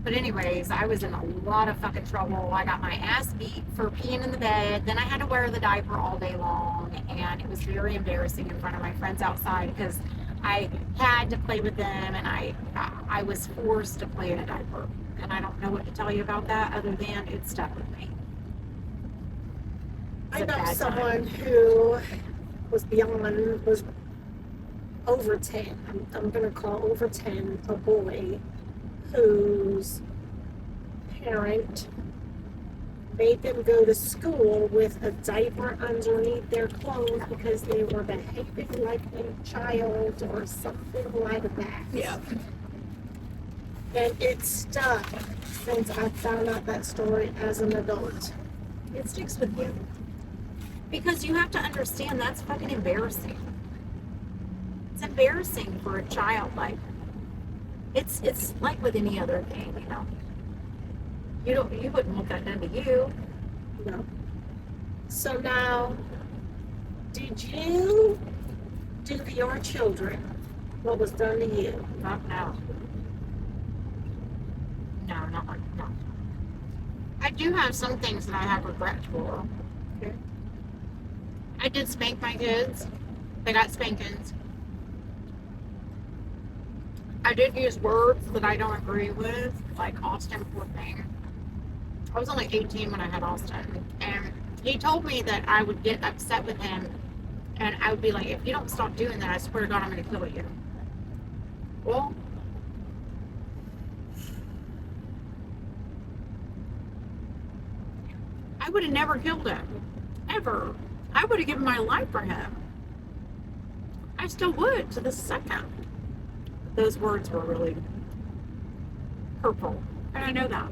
But anyways, I was in a lot of fucking trouble. I got my ass beat for peeing in the bed. Then I had to wear the diaper all day long, and it was very embarrassing in front of my friends outside because I had to play with them, and I was forced to play in a diaper. And I don't know what to tell you about that other than it stuck with me. I know someone who was over 10. I'm going to call over 10 a boy whose parent made them go to school with a diaper underneath their clothes because they were behaving like a child or something like that. Yeah. And it stuck since I found out that story as an adult. It sticks with you. Because you have to understand that's fucking embarrassing. It's embarrassing for a child. Like, it's like with any other thing, you know. You wouldn't want that done to you. No. So now, did you do to your children what was done to you? Not now. No, not like no. I do have some things that I have regret for. Okay. I did spank my kids. They got spankings. I did use words that I don't agree with, like Austin, poor thing. I was only 18 when I had Austin, and he told me that I would get upset with him, and I would be like, if you don't stop doing that, I swear to God, I'm going to kill you. Well, I would have never killed him, ever. I would have given my life for him. I still would to the second. Those words were really hurtful, and I know that.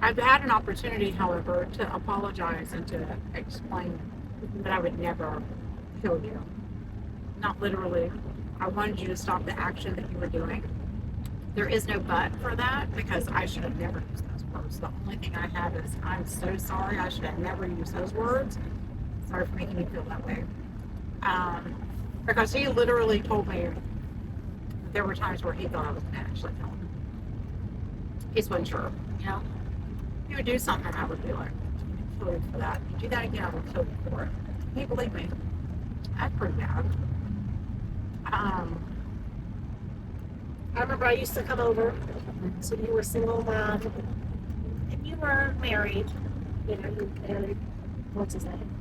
I've had an opportunity, however, to apologize and to explain that I would never kill you. Not literally. I wanted you to stop the action that you were doing. There is no but for that, because I should have never used those words. The only thing I have is, I'm so sorry, I should have never used those words. Sorry for making you feel that way. Because he literally told me there were times where he thought I was going to actually kill him. He just wasn't sure, you know? He would do something, and I would be like, I'm going to kill you for that. If you do that again, I will kill you for it. He believed me. That's pretty bad. I remember I used to come over, so you were a single mom, and you were married, you know, you married, what's his name?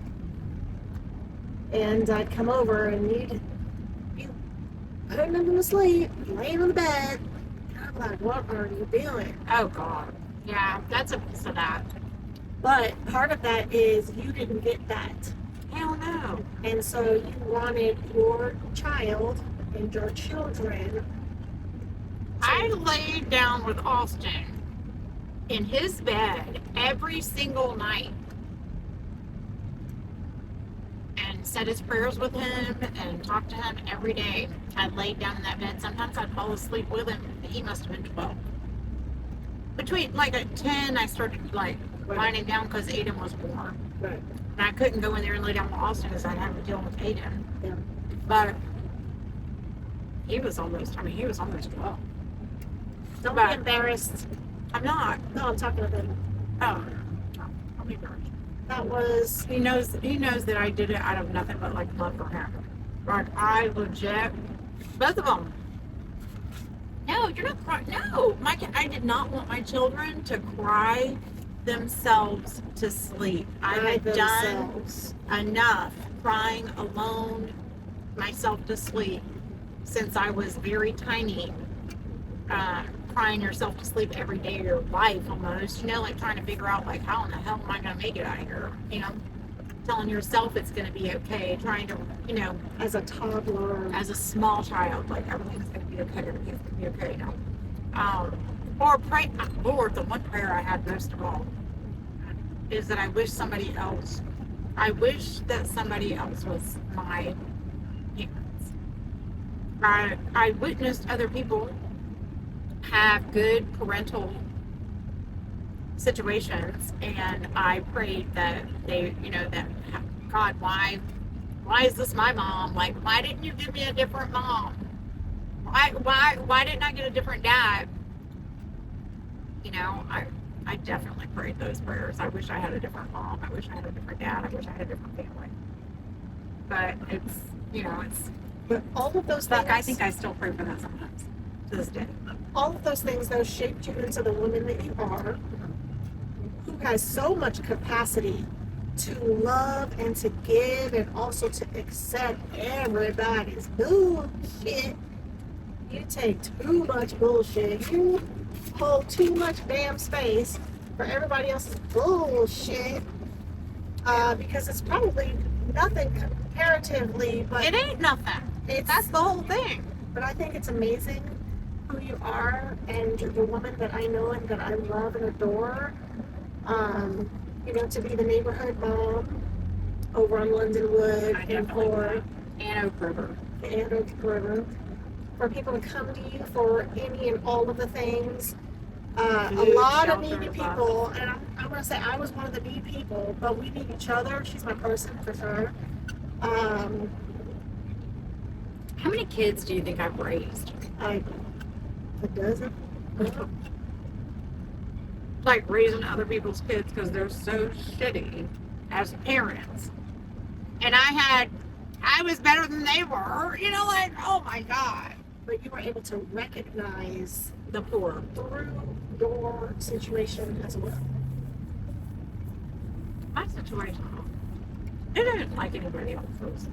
And I'd come over, and you'd be putting him to sleep, laying on the bed, and I'm like, what are you doing? Oh, God. Yeah, that's a piece of that. But part of that is you didn't get that. Hell no. And so you wanted your child and your children. I laid down with Austin in his bed every single night and said his prayers with him and talked to him every day. I laid down in that bed. Sometimes I'd fall asleep with him. He must have been 12. Between, like, at 10, I started, like, winding down because Aiden was born. Right. And I couldn't go in there and lay down with Austin because I'd have to deal with Aiden. Yeah. But he was almost 12. Don't But be embarrassed. I'm not. No, I'm talking about him. Oh, no, I'll be embarrassed. That was. He knows that I did it out of nothing but, like, love for him. Like, I legit, both of them. No, you're not crying. No, I did not want my children to cry themselves to sleep. I had done enough crying alone myself to sleep since I was very tiny. Crying yourself to sleep every day of your life almost, you know, like trying to figure out, like, how in the hell am I going to make it out of here, you know, telling yourself it's going to be okay, trying to, you know, As a toddler. as a small child, like, everything's going to be okay, everything's going to be okay, you know. Or pray, Lord, the one prayer I had most of all is that I wish that somebody else was my parents. I witnessed other people have good parental situations, and I prayed that they, you know, that God, why is this my mom? Like, why didn't you give me a different mom? Why didn't I get a different dad? You know, I definitely prayed those prayers. I wish I had a different mom. I wish I had a different dad. I wish I had a different family. But it's, you know, it's. But all of those Fuck, things. I think I still pray for that sometimes to this day. All of those things, though, shaped you into the woman that you are, who has so much capacity to love and to give and also to accept everybody's bullshit. You take too much bullshit. You hold too much damn space for everybody else's bullshit. Because it's probably nothing comparatively, but It ain't nothing. That's the whole thing. But I think it's amazing who you are and the woman that I know and that I love and adore. You know, to be the neighborhood mom over on Londonwood and for Ann Oak River. and Oak River. For people to come to you for any and all of the things. A Food, lot of shelter, needy people, and I'm going to say I was one of the needy people, but we need each other. She's my person for sure. How many kids do you think I've raised? A dozen. Like raising other people's kids because they're so shitty as parents. And I was better than they were. You know, like, oh my God. but you were able to recognize The poor. through your situation as well. My situation, it isn't like anybody else's.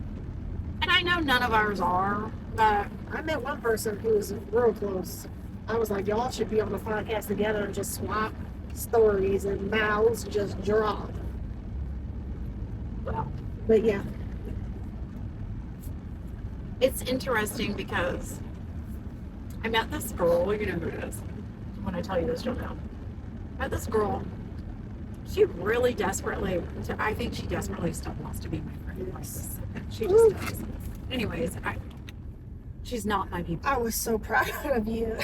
And I know none of ours are, but I met one person who was real close. I was like, y'all should be on the podcast together and just swap stories and mouths just drop. well, But yeah, it's interesting because I met this girl, you know who it is. When I tell you this, you'll know. I met this girl. She really desperately, I think she desperately still wants to be my friend. Like this. She just does. Anyways, she's not my people. I was so proud of you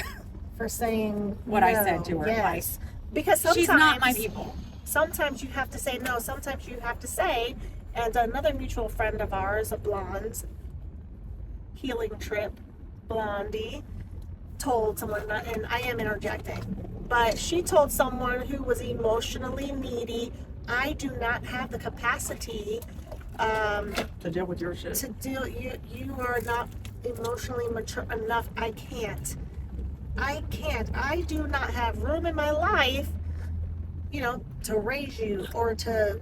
for saying What I said to her, Yes. Because sometimes She's not my people. Sometimes you have to say no. Sometimes you have to say. And another mutual friend of ours, a blonde, healing trip, Blondie, told someone, and I am interjecting, but she told someone who was emotionally needy, I do not have the capacity To deal with your shit. to deal. You are not emotionally mature enough. I can't. I do not have room in my life, to raise you or to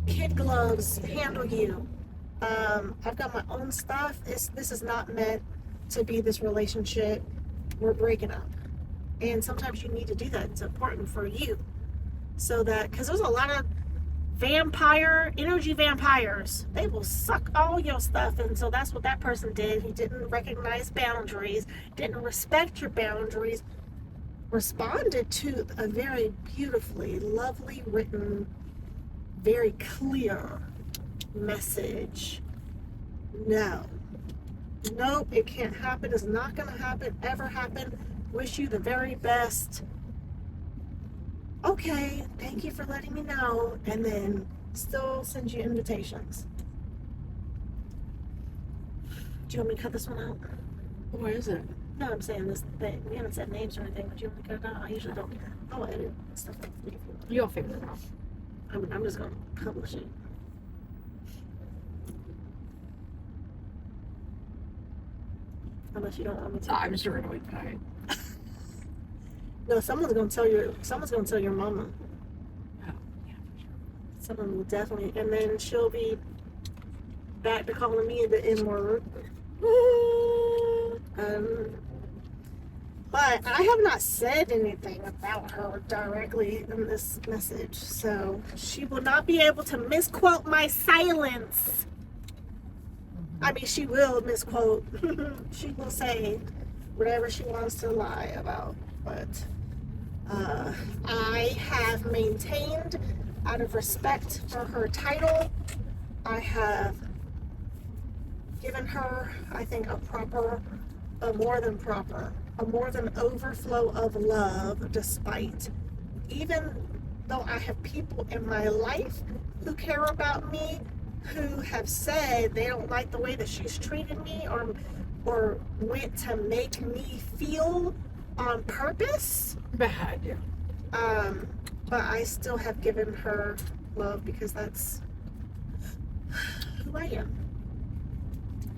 kid gloves handle you. I've got my own stuff. This is not meant to be this relationship. We're breaking up. And sometimes you need to do that. It's important for you. So that, because there's a lot of energy vampires. They will suck all your stuff. And so that's what that person did. He didn't recognize boundaries, didn't respect your boundaries, responded to a very beautifully, lovely written, very clear message. Nope, it can't happen. It's not going to happen, ever happen. Wish you the very best. Okay, thank you for letting me know. And then still send you invitations. Do you want me to cut this one out? What is it? No, I'm saying this thing. We haven't said names or anything, but you want me to cut it out? I usually don't. I'll edit stuff like that. You'll figure it out. I'm just going to publish it. Unless you don't want me to. I'm sure it'll be fine. No, someone's gonna tell your mama. Oh, yeah, for sure. Someone will definitely, and then she'll be back to calling me the N word. But I have not said anything about her directly in this message, so she will not be able to misquote my silence. I mean, she will misquote. She will say whatever she wants to lie about. But I have maintained, out of respect for her title, I have given her, I think, a more than overflow of love, despite, even though I have people in my life who care about me, who have said they don't like the way that she's treated me or went to make me feel on purpose. Bad, yeah. But I still have given her love because that's who I am.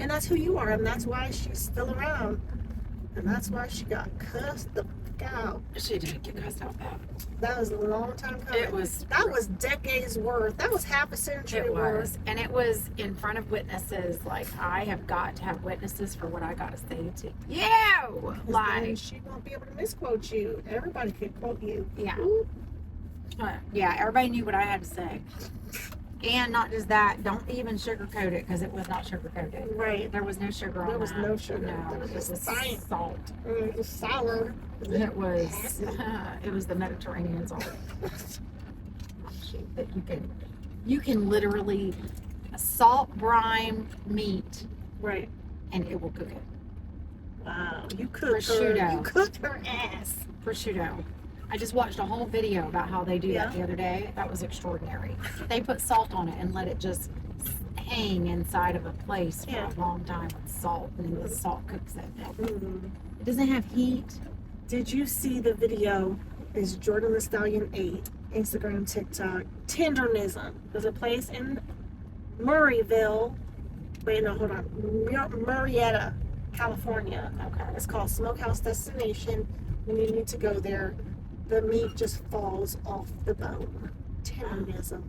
And that's who you are, and that's why she's still around. And that's why she got cussed the fuck out. She did get cussed out bad. That was a long time coming. That was decades worth. That was half a century It worth. was. And it was in front of witnesses. Like, I have got to have witnesses for what I got to say to you. Like, She won't be able to misquote you. Everybody could quote you. Yeah. Ooh. Yeah, everybody knew what I had to say. And not just that, don't even sugarcoat it, because it was not sugarcoated. Right. There was no sugar on There was that. no sugar. No, There was it just was science. salt. It was sour. It was the Mediterranean salt. That you can literally salt brine meat Right. and it will cook it. Wow. You cooked her. Prosciutto. You cooked her ass. Prosciutto. I just watched a whole video about how they do that the other day. That was extraordinary. They put salt on it and let it just hang inside of a place for a long time with salt, and then the salt cooks it. Mm. It doesn't have heat. Did you see the video? Is Jordan the Stallion 8, Instagram, TikTok, Tendernism. There's a place in Murrayville. Wait, no, hold on. Murrieta California. Okay. It's called Smokehouse Destination. When you need to go there, the meat just falls off the bone. Tenderism.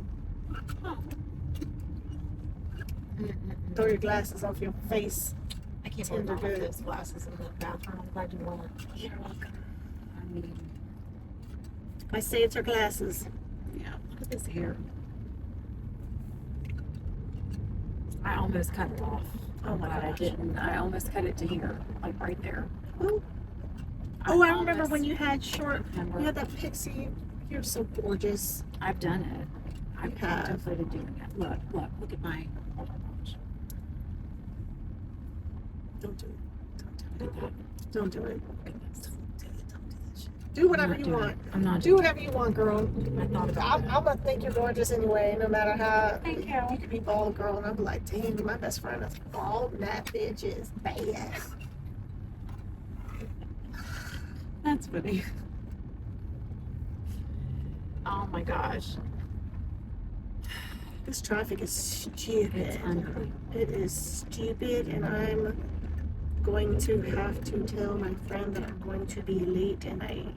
Throw your glasses off your face. I can't Tender believe all good. those glasses in the bathroom. I'm glad you won. You're welcome. I mean, I saved her glasses. yeah, look at this hair. I almost cut it off. Oh my Glad I gosh. didn't. I almost cut it to here, like right there. Oh, I remember almost when you had short, remember. you had that pixie. You're so gorgeous. I've done it. I've You have. contemplated doing it. Look at my. Hold on, watch. Don't do it. Look at that. Don't do it. Look at this. Don't do it. Don't do that shit. Do whatever I'm not you doing want. it. I'm not Do doing whatever you want, girl. it. I thought about it. I'm gonna think you're gorgeous anyway, no matter how. Thank you. You could be bald, girl, and I'll be like, dang, my best friend is bald, and that bitch is bad. That's funny. Oh my gosh. This traffic is stupid. It's unbelievable. It is stupid, and I'm going to have to tell my friend that I'm going to be late, and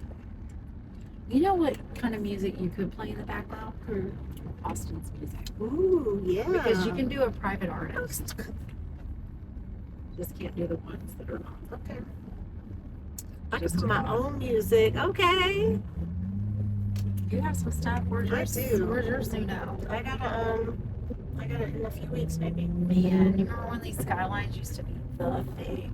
You know what kind of music you could play in the background? Hmm. Austin's music. Ooh, yeah. Because you can do a private artist. Just can't do the ones that are not. Okay. I can Just put my own music. Okay. You have some stuff. Where's I yours? do. Where's yours new now? I got it in a few weeks, maybe. Man, you remember when these skylines used to be the thing?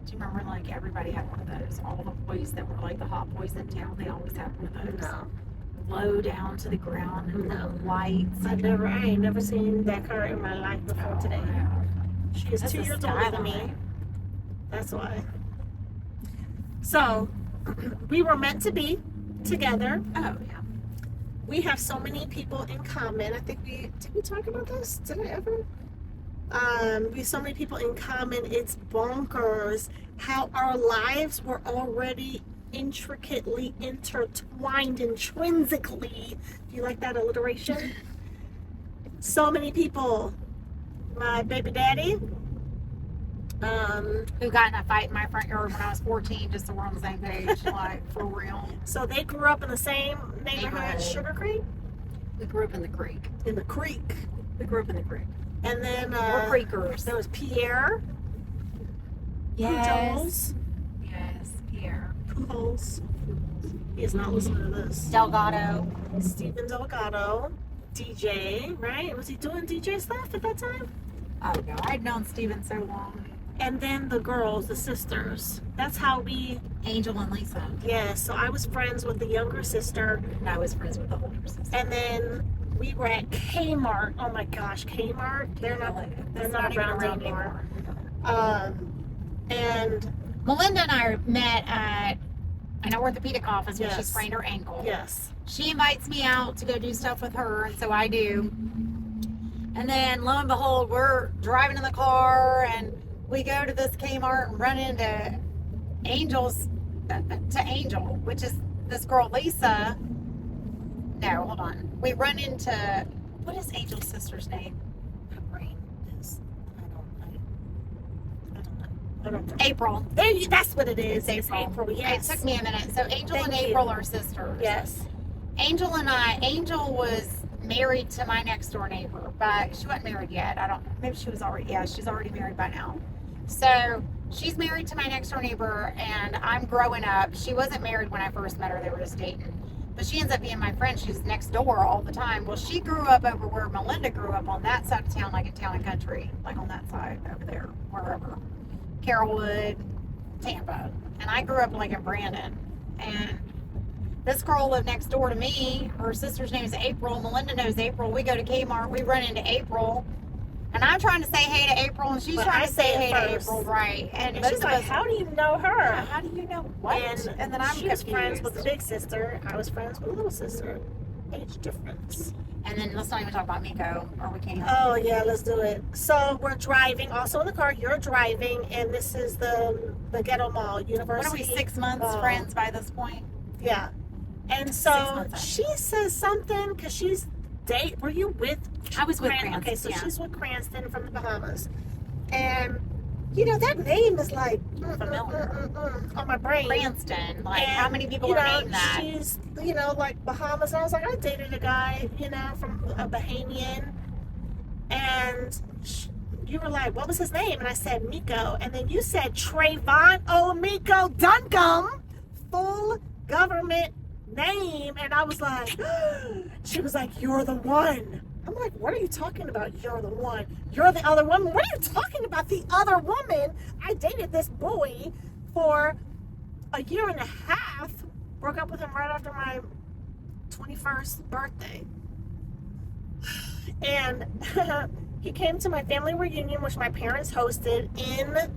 Do you remember like everybody had one of those? All the boys that were like the hot boys in town, they always had one of those. No. Low down to the ground and No. the lights. I ain't never seen that car in my life before today. She is That's 2 a years older than me. skyline. That's why. So, we were meant to be together. Oh yeah. We have so many people in common. I think did we talk about this? Did I ever? We have so many people in common. It's bonkers how our lives were already intricately intertwined intrinsically. Do you like that alliteration? So many people. My baby daddy. Who got in a fight in my front yard when I was 14, just so we're on the same page, like, for real. So they grew up in the same neighborhood, Neighborhood. Sugar Creek, We grew up in the creek. in the creek. We grew up in the creek. And then We're creekers. there was Pierre. Yes. Pujols. Yes, Pierre. Pujols. He is not listening to this. Delgado. Stephen Delgado. DJ, right? Was he doing DJ stuff at that time? Oh no, I'd known Steven so long. And then the girls, the sisters. That's how we, Angel and Lisa. yeah, so I was friends with the younger sister. And I was friends with the older sister. And then we were at Kmart. Oh my gosh, Kmart. They're not It's around even anymore. And Melinda and I met at an orthopedic office when she Yes. sprained her ankle. yes. She invites me out to go do stuff with her, and so I do. And then lo and behold, we're driving in the car and we go to this Kmart and run into Angel, which is this girl Lisa. No, hold on. We run into, what is Angel's sister's name? My brain is, I don't know. April. That's what it is. It's April. Yes. It took me a minute. So Angel and Thank you. April are sisters. Yes. Angel was married to my next door neighbor, but she wasn't married yet. Maybe she was already, yeah, she's already married by now. So she's married to my next door neighbor, and I'm growing up. She wasn't married when I first met her, they were just dating. But she ends up being my friend. She's next door all the time. Well, she grew up over where Melinda grew up on that side of town, like in Town and Country, like on that side over there, wherever. Carrollwood, Tampa. And I grew up like in Brandon. And this girl lived next door to me. Her sister's name is April. Melinda knows April. We go to Kmart. We run into April. And I'm trying to say hey to April, and she's But trying I to say say it hey to first. April, right? And And both she's of like, us, how do you know her? how do you know what? And then I'm she was friends confused. with the big sister. I was friends with the little sister. Age difference. And then let's not even talk about Miko, or we can't. Oh yeah, let's do it. So we're driving, also in the car. You're driving, and this is the Ghetto Mall, What University. are we, 6 months Mall. friends by this point? Yeah. And 6 so months. she says something because she's Were you with? I was with Okay, so Cranston, yeah. she's with Cranston from the Bahamas, and that name is like Familiar. on my brain. Cranston. Like, And, how many people are named that? she's, like Bahamas. And I was like, I dated a guy, from a Bahamian. And you were like, what was his name? And I said, Miko. And then you said, Trayvon Miko Duncombe. Full government name. And I was like, she was like, you're the one. I'm like, what are you talking about? You're the one. You're the other woman. What are you talking about? The other woman? I dated this boy for a year and a half. Broke up with him right after my 21st birthday. And he came to my family reunion, which my parents hosted in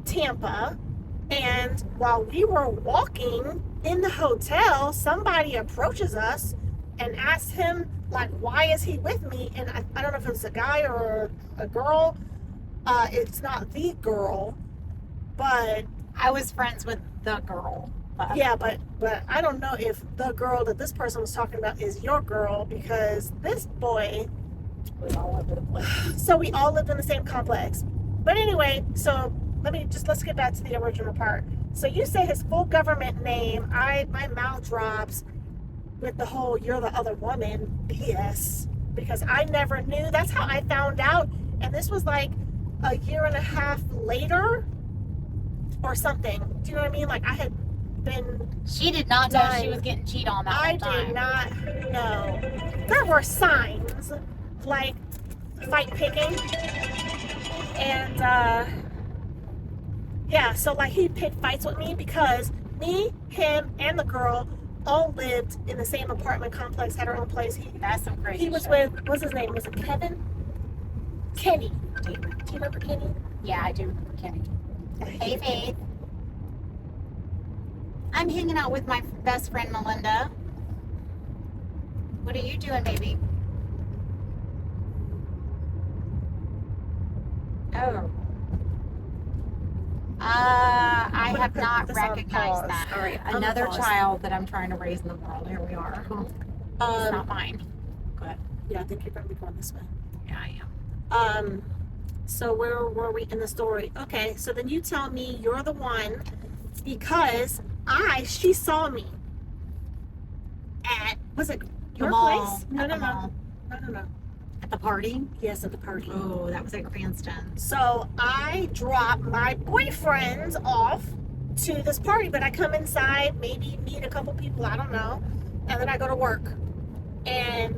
Tampa. And while we were walking in the hotel, somebody approaches us and asks him, like, why is he with me? And I don't know if it's a guy or a girl. It's not the girl, but I was friends with the girl. yeah, but I don't know if the girl that this person was talking about is your girl, because this boy was all over the place. So we all lived in the same complex. But anyway, so let's get back to the original part. So you say his full government name. My mouth drops with the whole "you're the other woman" BS, because I never knew. That's how I found out, and this was like a year and a half later or something. Do you know what I mean? Like, I had been. She did not know Dying. she was getting cheated on that I whole time. did not know. There were signs like fight picking, and yeah, so like he picked fights with me because me, him, and the girl all lived in the same apartment complex, had our own place. That's some crazy He was shit. with, what's his name? Was it Kevin? Kenny. Do you remember Kenny? Yeah, I do. Kenny. Hey, Faith. I'm hanging out with my best friend, Melinda. What are you doing, baby? Oh. I have put not this on recognized pause. that. All right, I'm Another paused. child that I'm trying to raise in the world. Here we are. It's not mine. Go ahead. Yeah, I think you're probably going this way. Yeah, I am. So where were we in the story? Okay, so then you tell me you're the one because she saw me at, was it your The mall. place? No. At the mall. No. At the party? Yes, at the party. Oh, that was at Cranston. So I drop my boyfriend off to this party, but I come inside, maybe meet a couple people, I don't know, and then I go to work. And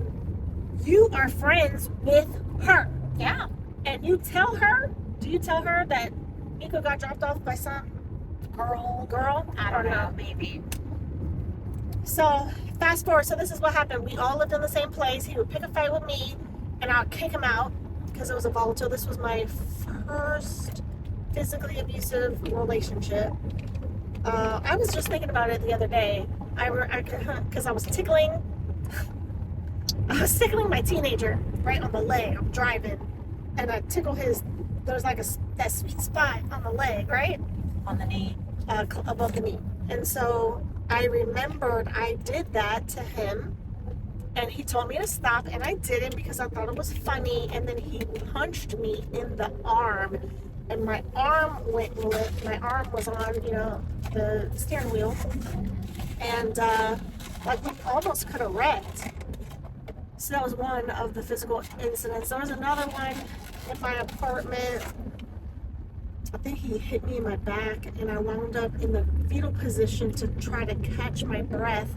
you are friends with her. Yeah. And you tell her, do you tell her that Miko got dropped off by some girl? I don't know. Maybe. So fast forward, so this is what happened. We all lived in the same place. He would pick a fight with me and I'd kick him out because it was a volatile. This was my first physically abusive relationship. I was just thinking about it the other day. Because I was tickling my teenager right on the leg. I'm driving and I tickle there's like that sweet spot on the leg, right? On the knee. Above the knee. And so I remembered I did that to him and he told me to stop and I didn't because I thought it was funny, and then he punched me in the arm and my arm went limp. My arm was on, the steering wheel, and like we almost could have wrecked. So that was one of the physical incidents. There was another one in my apartment. I think he hit me in my back and I wound up in the fetal position to try to catch my breath.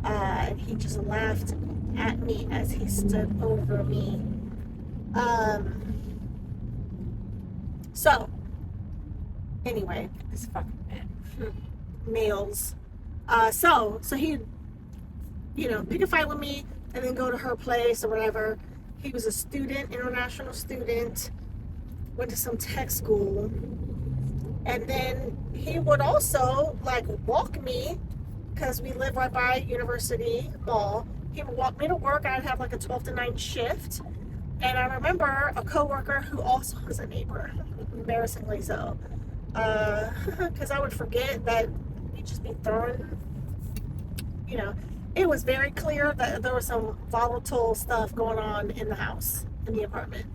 And he just laughed at me as he stood over me. So, anyway, This fucking man. males. So he'd, pick a fight with me and then go to her place or whatever. He was a student, international student, went to some tech school. And then he would also walk me, because we live right by University Mall. He would walk me to work. I'd have a 12 to 9 shift. And I remember a coworker who also was a neighbor, embarrassingly so. Because I would forget that he'd just be throwing, it was very clear that there was some volatile stuff going on in the house, in the apartment.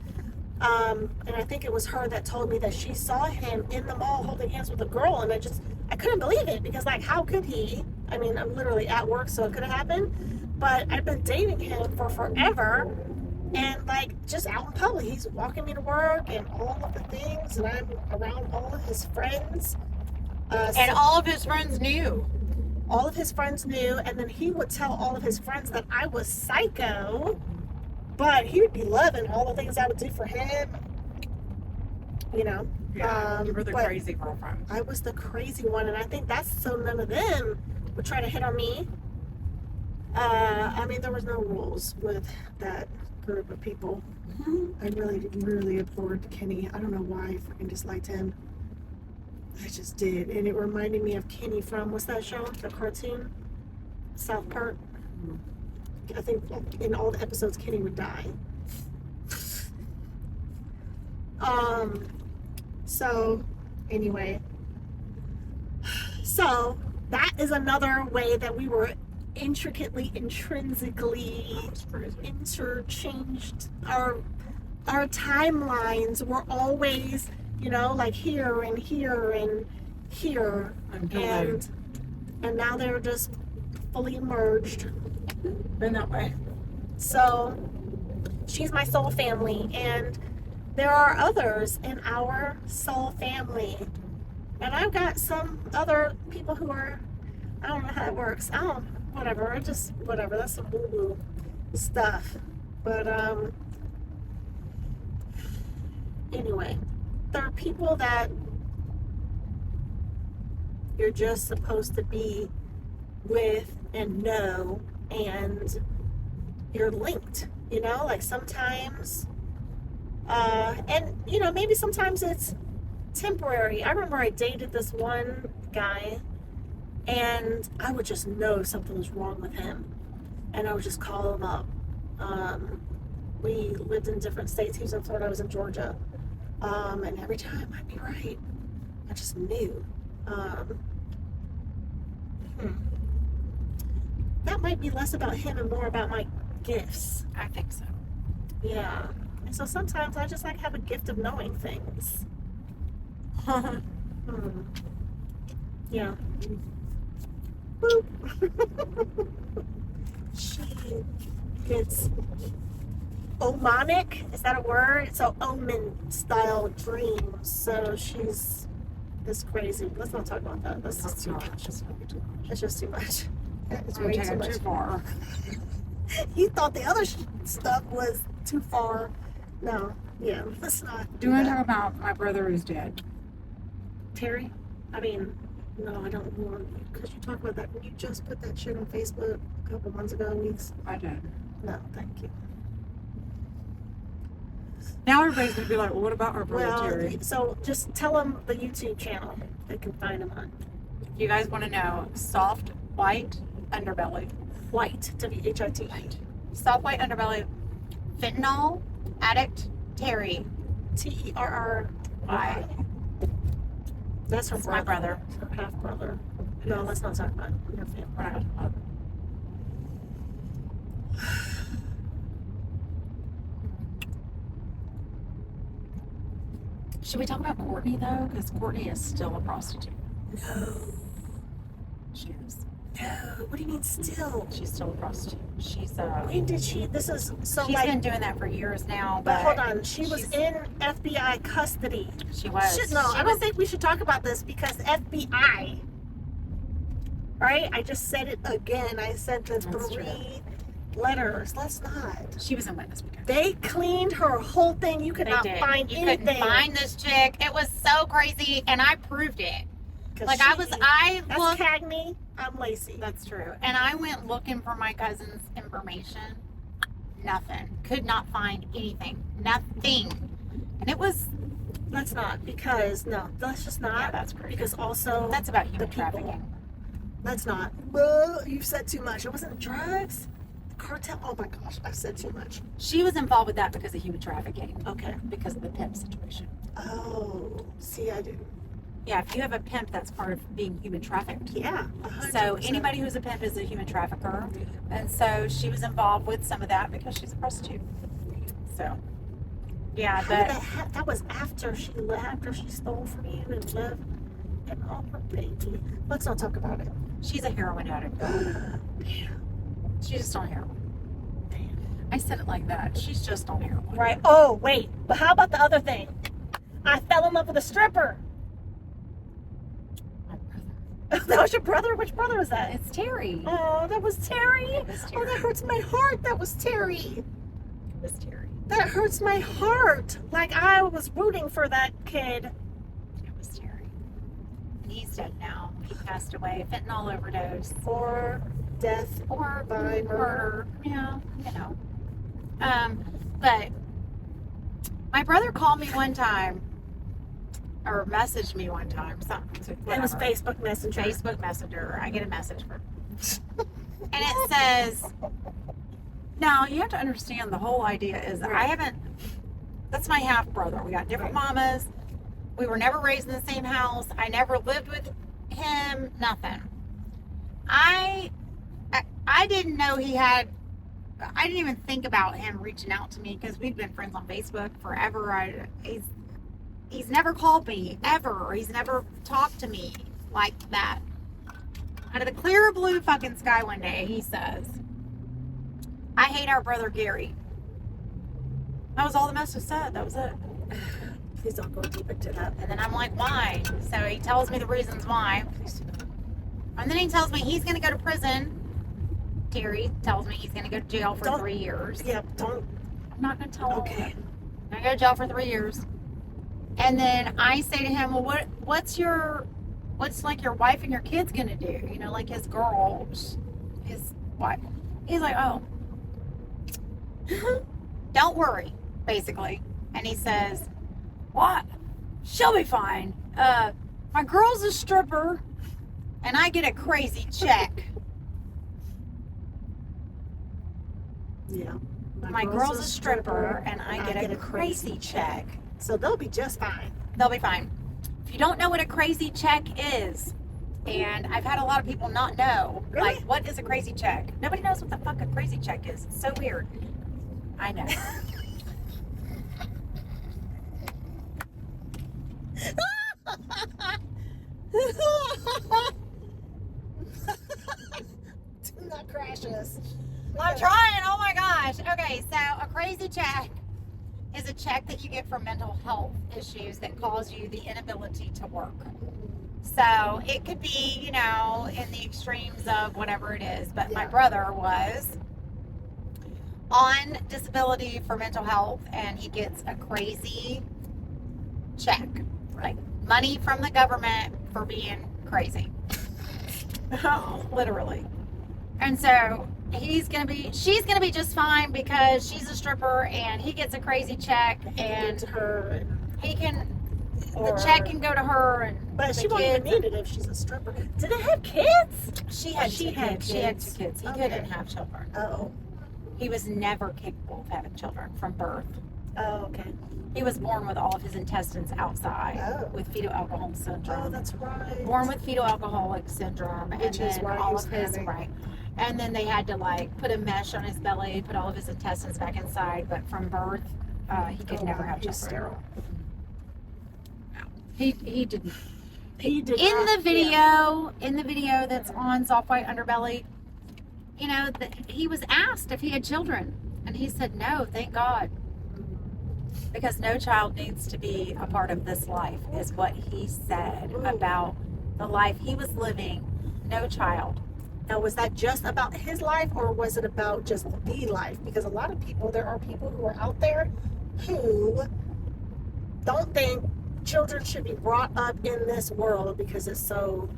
And I think it was her that told me that she saw him in the mall holding hands with a girl, and I couldn't believe it, because like, how could he? I mean, I'm literally at work, so it could have happened, but I've been dating him for forever, and like, just out in public, he's walking me to work and all of the things, and I'm around all of his friends. And all of his friends knew. All of his friends knew, and then he would tell all of his friends that I was psycho, but he would be loving all the things I would do for him, you know. Yeah, you were the but crazy girlfriend. I was the crazy one, and I think that's so none of them would try to hit on me. I mean, there was no rules with that group of people. I really abhorred Kenny. I don't know why I freaking disliked him. I just did, and it reminded me of Kenny from, what's that show? The cartoon? South Park? I think in all the episodes, Kenny would die. So, anyway. So, that is another way that we were intrinsically interchanged. Our timelines were always, you know, like here and here and here. And now they're just fully merged. Been that way. So she's my soul family, and there are others in our soul family. And I've got some other people who are, I don't know how it works. Whatever. That's some woo-woo stuff. But anyway, there are people that you're just supposed to be with and know, and you're linked, you know, like sometimes and you know, maybe sometimes it's temporary. I remember I dated this one guy, and I would just know something was wrong with him, and I would just call him up. We lived in different states. He was in Florida, I was in Georgia, and every time I'd be right. I just knew. That might be less about him and more about my gifts. I think so. Yeah. And so sometimes I just like have a gift of knowing things. Yeah. Boop. She gets omonic. Is that a word? So omen style dreams. So she's this crazy. Let's not talk about that. That's just too much. That's just too much. It's way too much. Too far. You thought the other stuff was too far. No. Yeah. Let's not. Do you want to talk about my brother who's dead? Terry? I mean, no, I don't want, because you talked about that when you just put that shit on Facebook a couple months ago, weeks. I did. No, thank you. Now everybody's going to be like, well, what about our brother Terry? So just tell them the YouTube channel they can find him on. You guys want to know soft white underbelly. White, W-H-I-T. Soft white underbelly. Fentanyl addict Terry. T-E-R-R-Y. That's her my brother. Her half brother. No, let's not talk about your family. We're not gonna talk about it. Should we talk about Courtney though? Because Courtney is still a prostitute. No. She is. No. What do you mean still? She's still a prostitute. She's When did she? This is so She's like. been doing that for years now. But hold on, she was in FBI custody. She was. I don't think we should talk about this because FBI. Right? I just said it again. I said the That's three letters. Let's not. She was in witness protection. They cleaned her whole thing. You could They not did. find You anything. couldn't find this chick. It was so crazy, and I proved it. 'Cause Like that's looked. Cagney. I'm Lacey. That's true. And I went looking for my cousin's information. Nothing. Could not find anything. Nothing. And it was. Let's not, because no, let's just not. Yeah, that's crazy. Because also That's about human the people. trafficking. Let's not. Well, you've said too much. It wasn't drugs. The cartel. Oh my gosh, I've said too much. She was involved with that because of human trafficking. Okay. Because of the pimp situation. Oh, see, I didn't. Yeah, if you have a pimp, that's part of being human trafficked. Yeah. So 100%. anybody who's a pimp is a human trafficker. And so she was involved with some of that because she's a prostitute. So Yeah, How did that was after she stole from you and left and all her baby. Let's not talk about it. she's a heroin addict. She's just on heroin. I said it like that. She's just on heroin. Right. Oh, wait. But how about the other thing? I fell in love with a stripper. My brother. That was your brother? Which brother was that? It's Terry. Oh, that was Terry. It was Oh, Terry. that hurts my heart. That was Terry. It was Terry. That hurts my heart. Like I was rooting for that kid. It was Terry. And he's dead now. He passed away. Fentanyl overdose. Or death. Or By murder. Yeah, you know. But my brother called me one time, or messaged me one time, something. It was whatever. Facebook Messenger. Facebook Messenger. I get a message from, and it says, "Now you have to understand the whole idea is I haven't. That's my half brother. We got different mamas. We were never raised in the same house. I never lived with him. Nothing. I didn't know he had. I didn't even think about him reaching out to me because we've been friends on Facebook forever. He's never called me ever. He's never talked to me like that. Out of the clear blue fucking sky one day, he says, "I hate our brother Gary." That was all the message said. That was it. Please don't go deep into that. And then I'm like, why? So he tells me the reasons why. And then he tells me he's going to go to prison. Terry tells me he's going to go to jail for 3 years. Yeah, don't. I'm not going to tell him. Okay. I'm going to go to jail for 3 years. And then I say to him, well, what's like your wife and your kids going to do? You know, like his girl, his wife. He's like, oh, don't worry, basically. And he says, what? She'll be fine. My girl's a stripper and I get a crazy check. Yeah. My girl's a stripper and I get a crazy check. So they'll be just fine. They'll be fine. If you don't know what a crazy check is, and I've had a lot of people not know, Really? like, what is a crazy check? Nobody knows what the fuck a crazy check is. It's so weird. I know. Do not crash us. I'm trying. Oh my gosh. Okay, so a crazy check is a check that you get for mental health issues that cause you the inability to work. So it could be, you know, in the extremes of whatever it is. But my brother was on disability for mental health and he gets a crazy check. Like money from the government for being crazy. Literally. And so she's gonna be just fine because she's a stripper and he gets a crazy check and to her. the check can go to her and But the she won't even kids. need it if she's a stripper. Did they have kids? She had She two had kids. She had kids. 2 kids. He Okay. couldn't have children. Oh. He was never capable of having children from birth. Oh, okay. He was born with all of his intestines outside Oh. with fetal alcohol Oh, syndrome. that's right. Born with fetal alcoholic syndrome, Which and is then why he all was of his having- right. And then they had to like put a mesh on his belly, put all of his intestines back inside. But from birth, he could never have He was children. sterile. He didn't. He did In not- the video that's on Soft White Underbelly, you know, he was asked if he had children, and he said no, thank God, because no child needs to be a part of this life, is what he said about the life he was living. No child. Now, was that just about his life or was it about just the life? Because a lot of people, there are people who are out there who don't think children should be brought up in this world because it's so,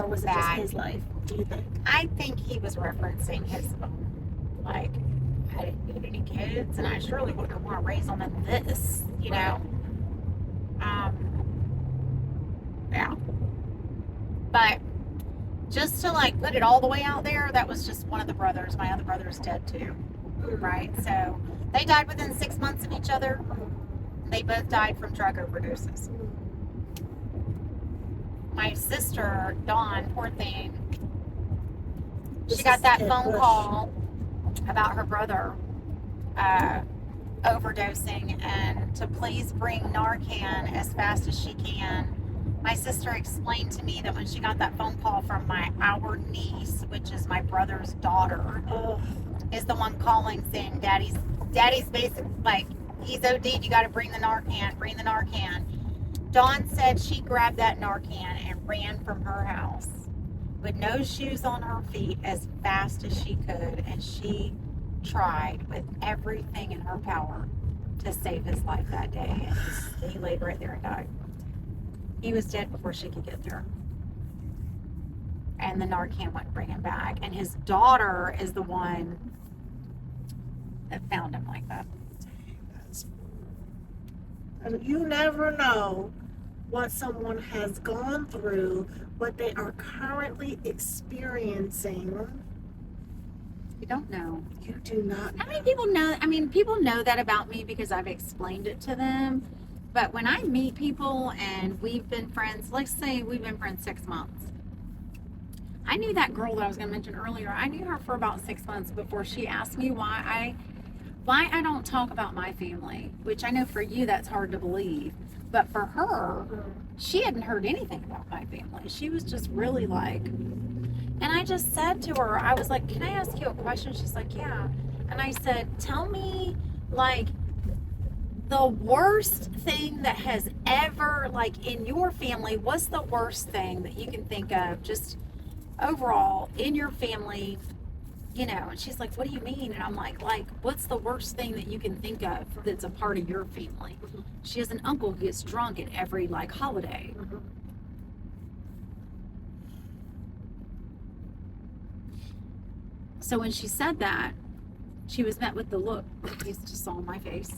or was it just Bad. his life? Do you think? I think he was referencing his own, like, I didn't get any kids, and I surely wouldn't want to raise them in this, you know. Yeah. But just to like put it all the way out there, that was just one of the brothers. My other brother's dead too, right? So they died within 6 months of each other. They both died from drug overdoses. My sister, Dawn, poor thing, she got that phone call about her brother overdosing and to please bring Narcan as fast as she can. My sister explained to me that when she got that phone call from our niece, which is my brother's daughter, is the one calling saying daddy's basic, like, he's OD'd, you got to bring the Narcan. Dawn said she grabbed that Narcan and ran from her house with no shoes on her feet as fast as she could, and she tried with everything in her power to save his life that day, and he laid right there and died. He was dead before she could get there. And the Narcan wouldn't bring him back. And his daughter is the one that found him like that. And you never know what someone has gone through, what they are currently experiencing. You don't know. You do not know. How many people know? I mean, people know that about me because I've explained it to them. But when I meet people and we've been friends, let's say we've been friends 6 months. I knew that girl that I was going to mention earlier. I knew her for about 6 months before she asked me why I don't talk about my family, which I know for you that's hard to believe. But for her, she hadn't heard anything about my family. She was just really like, and I just said to her, I was like, can I ask you a question? She's like, yeah. And I said, tell me, like, the worst thing that has ever, like, in your family, what's the worst thing that you can think of just overall in your family, you know? And she's like, what do you mean? And I'm like, what's the worst thing that you can think of that's a part of your family? She has an uncle who gets drunk at every, like, holiday. So when she said that, she was met with the look that you just saw on my face.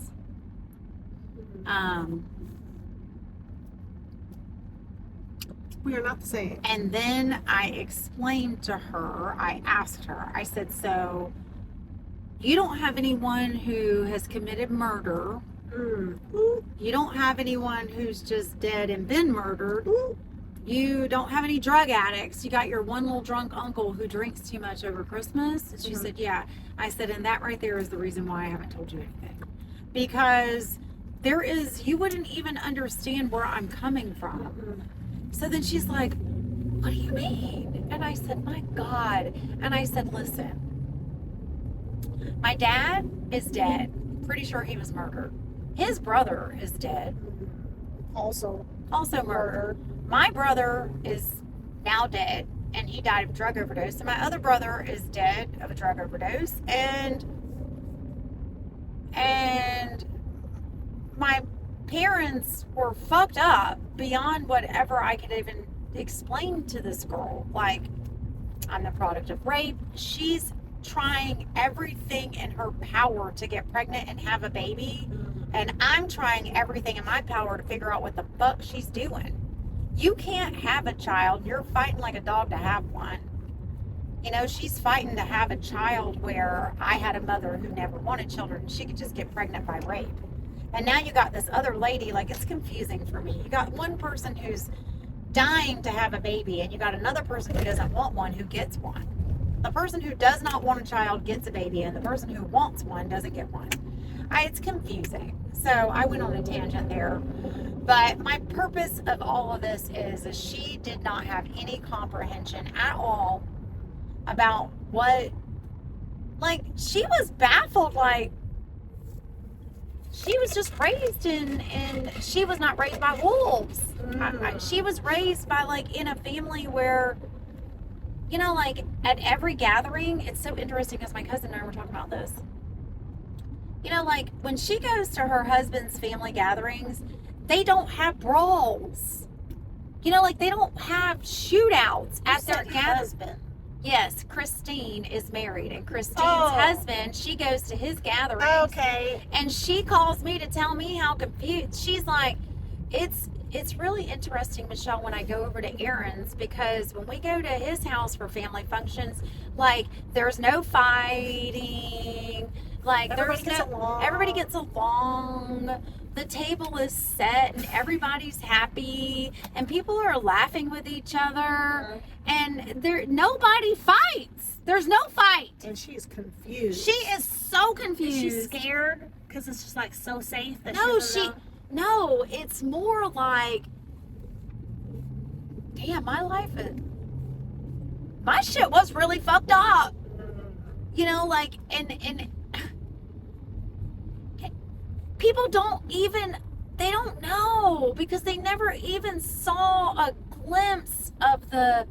We are not the same. And then I explained to her, I asked her, I said, so you don't have anyone who has committed murder. You don't have anyone who's just dead and been murdered. You don't have any drug addicts. You got your one little drunk uncle who drinks too much over Christmas. And she said, yeah. I said, and that right there is the reason why I haven't told you anything. Because you wouldn't even understand where I'm coming from. So then she's like, what do you mean? And I said, my God. And I said, listen, my dad is dead. Pretty sure he was murdered. His brother is dead. Also Murdered. My brother is now dead, and he died of drug overdose. And my other brother is dead of a drug overdose. And my parents were fucked up beyond whatever I could even explain to this girl. Like, I'm the product of rape. She's trying everything in her power to get pregnant and have a baby. And I'm trying everything in my power to figure out what the fuck she's doing. You can't have a child. You're fighting like a dog to have one. You know, she's fighting to have a child where I had a mother who never wanted children. She could just get pregnant by rape. And now you got this other lady, like, it's confusing for me. You got one person who's dying to have a baby, and you got another person who doesn't want one who gets one. The person who does not want a child gets a baby, and the person who wants one doesn't get one. It's confusing. So I went on a tangent there. But my purpose of all of this is she did not have any comprehension at all about what, like, she was baffled. Like, she was just raised in she was not raised by wolves. She was raised by, like, in a family where, you know, like, at every gathering, it's so interesting because my cousin and I were talking about this. You know, like, when she goes to her husband's family gatherings, they don't have brawls. You know, like, they don't have shootouts at their gatherings. Yes, Christine is married, and Christine's husband, she goes to his gatherings. Okay. And she calls me to tell me how confused. She's like, it's really interesting, Michelle, when I go over to Aaron's, because when we go to his house for family functions, like, there's no fighting. Like, everybody gets along. the table is set and everybody's happy and people are laughing with each other and nobody fights. There's no fight. And she's confused. She is so confused. Is she scared because it's just like so safe that no, it's more like, damn, my shit was really fucked up. You know, like, and people they don't know because they never even saw a glimpse of the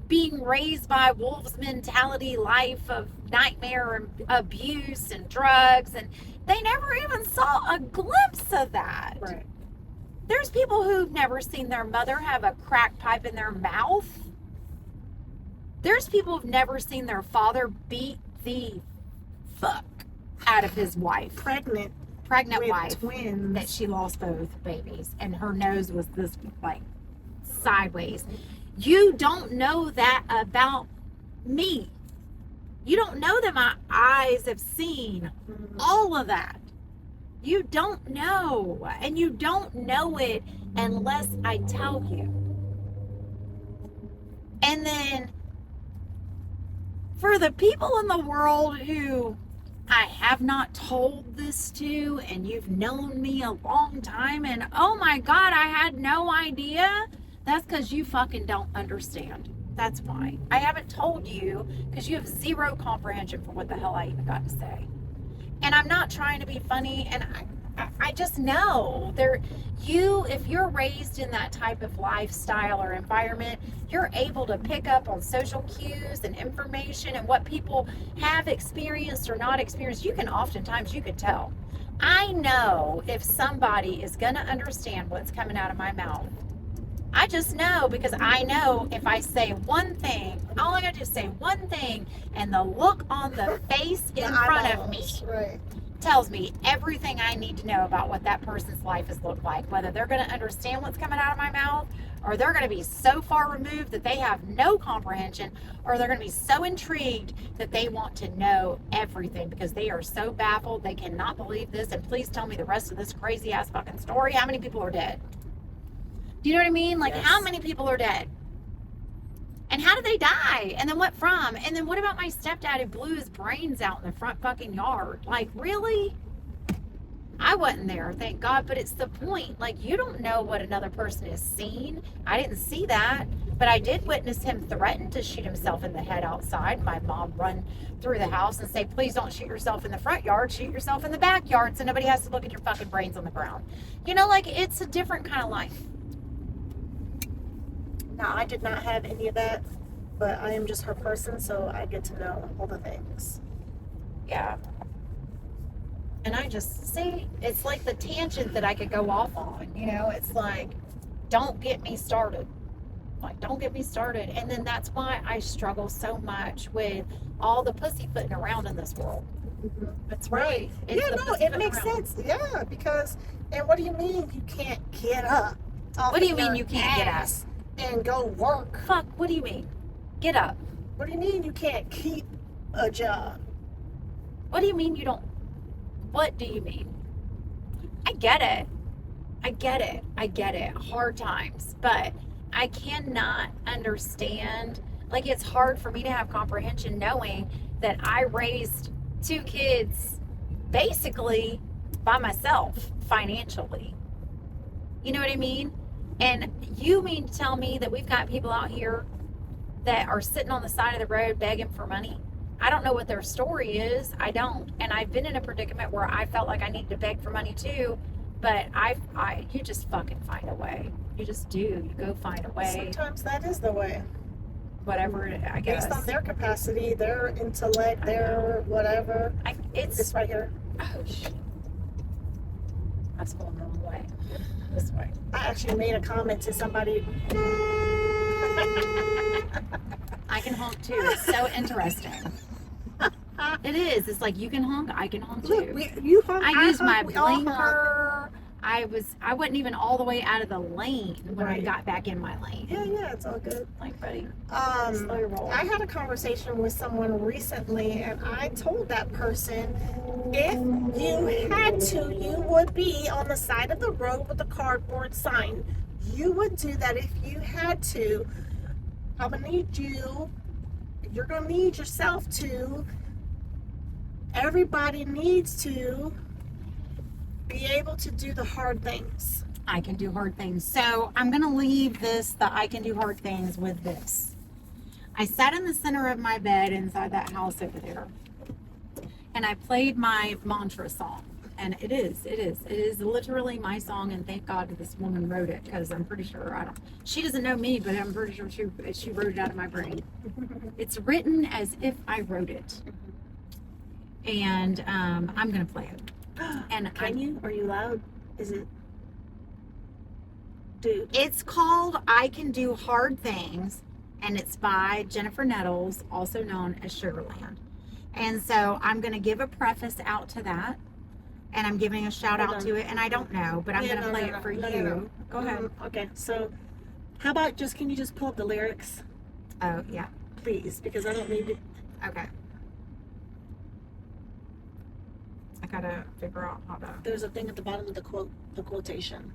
being raised by wolves mentality life of nightmare and abuse and drugs, and they never even saw a glimpse of that. Right. There's people who've never seen their mother have a crack pipe in their mouth. There's people who've never seen their father beat the fuck out of his wife. Pregnant Pregnant with wife. twins. That she lost both babies and her nose was this like sideways. You don't know that about me. You don't know that my eyes have seen all of that. You don't know. And you don't know it unless I tell you. And then for the people in the world who I have not told this to, and you've known me a long time, and oh my God, I had no idea. That's because you fucking don't understand. That's why. I haven't told you because you have zero comprehension for what the hell I even got to say. And I'm not trying to be funny, and I just know if you're raised in that type of lifestyle or environment, you're able to pick up on social cues and information and what people have experienced or not experienced. You can tell. I know if somebody is going to understand what's coming out of my mouth. I just know because I know if I say one thing, all I got to do is say one thing, and the look on the face in front of me tells me everything I need to know about what that person's life has looked like, whether they're going to understand what's coming out of my mouth, or they're going to be so far removed that they have no comprehension, or they're going to be so intrigued that they want to know everything because they are so baffled they cannot believe this, and please tell me the rest of this crazy ass fucking story. How many people are dead? Do you know what I mean? Like, How many people are dead? And how did they die? And then what from? And then what about my stepdad who blew his brains out in the front fucking yard? Like, really? I wasn't there, thank God, but it's the point. Like, you don't know what another person has seen. I didn't see that, but I did witness him threaten to shoot himself in the head outside. My mom run through the house and say, please don't shoot yourself in the front yard, shoot yourself in the backyard so nobody has to look at your fucking brains on the ground. You know, like, it's a different kind of life. No, I did not have any of that, but I am just her person, so I get to know all the things. Yeah. And I just see, it's like the tangent that I could go off on, you know, it's like, don't get me started. Like, don't get me started. And then that's why I struggle so much with all the pussyfooting around in this world. Mm-hmm. That's right. It's it makes sense. Yeah, because, and what do you mean you can't get up? What do you mean you can't get up? And go work? Fuck, what do you mean? Get up. What do you mean you can't keep a job? What do you mean you don't? What do you mean? I get it. I get it. Hard times. But I cannot understand. Like, it's hard for me to have comprehension knowing that I raised 2 kids basically by myself financially. You know what I mean? And you mean to tell me that we've got people out here that are sitting on the side of the road begging for money? I don't know what their story is. I don't. And I've been in a predicament where I felt like I needed to beg for money too. But you just fucking find a way. You just do. You go find a way. Sometimes that is the way. Whatever, I guess. Based on their capacity, their intellect, their whatever. It's right here. Oh, shit. That's going the wrong way. This way. I actually made a comment to somebody. I can honk too. It's so interesting. It is. It's like you can honk, I can honk too. Look, you honk, I use my honk, we all honk. blinker. I wasn't even all the way out of the lane when I Right. got back in my lane. Yeah, it's all good. Like, buddy, Um, slow your roll. I had a conversation with someone recently, and I told that person, if you had to, you would be on the side of the road with a cardboard sign. You would do that if you had to. I'm gonna need you. You're gonna need yourself to. Everybody needs to be able to do the hard things. I can do hard things. So I'm going to leave the I can do hard things with this. I sat in the center of my bed inside that house over there, and I played my mantra song. And it is literally my song, and thank God this woman wrote it, because I'm pretty sure she doesn't know me, but I'm pretty sure she wrote it out of my brain. It's written as if I wrote it. And I'm going to play it. And Can you? Are you loud? Is it? Dude. It's called I Can Do Hard Things, and it's by Jennifer Nettles, also known as Sugarland. And so I'm going to give a preface out to that, and I'm giving a shout out to it, and I don't know, but I'm going to play it for you. No. Go ahead. Okay, so how about can you just pull up the lyrics, Oh, yeah. please? Because I don't need to. Okay. I got to figure out how to. There's a thing at the bottom of the quotation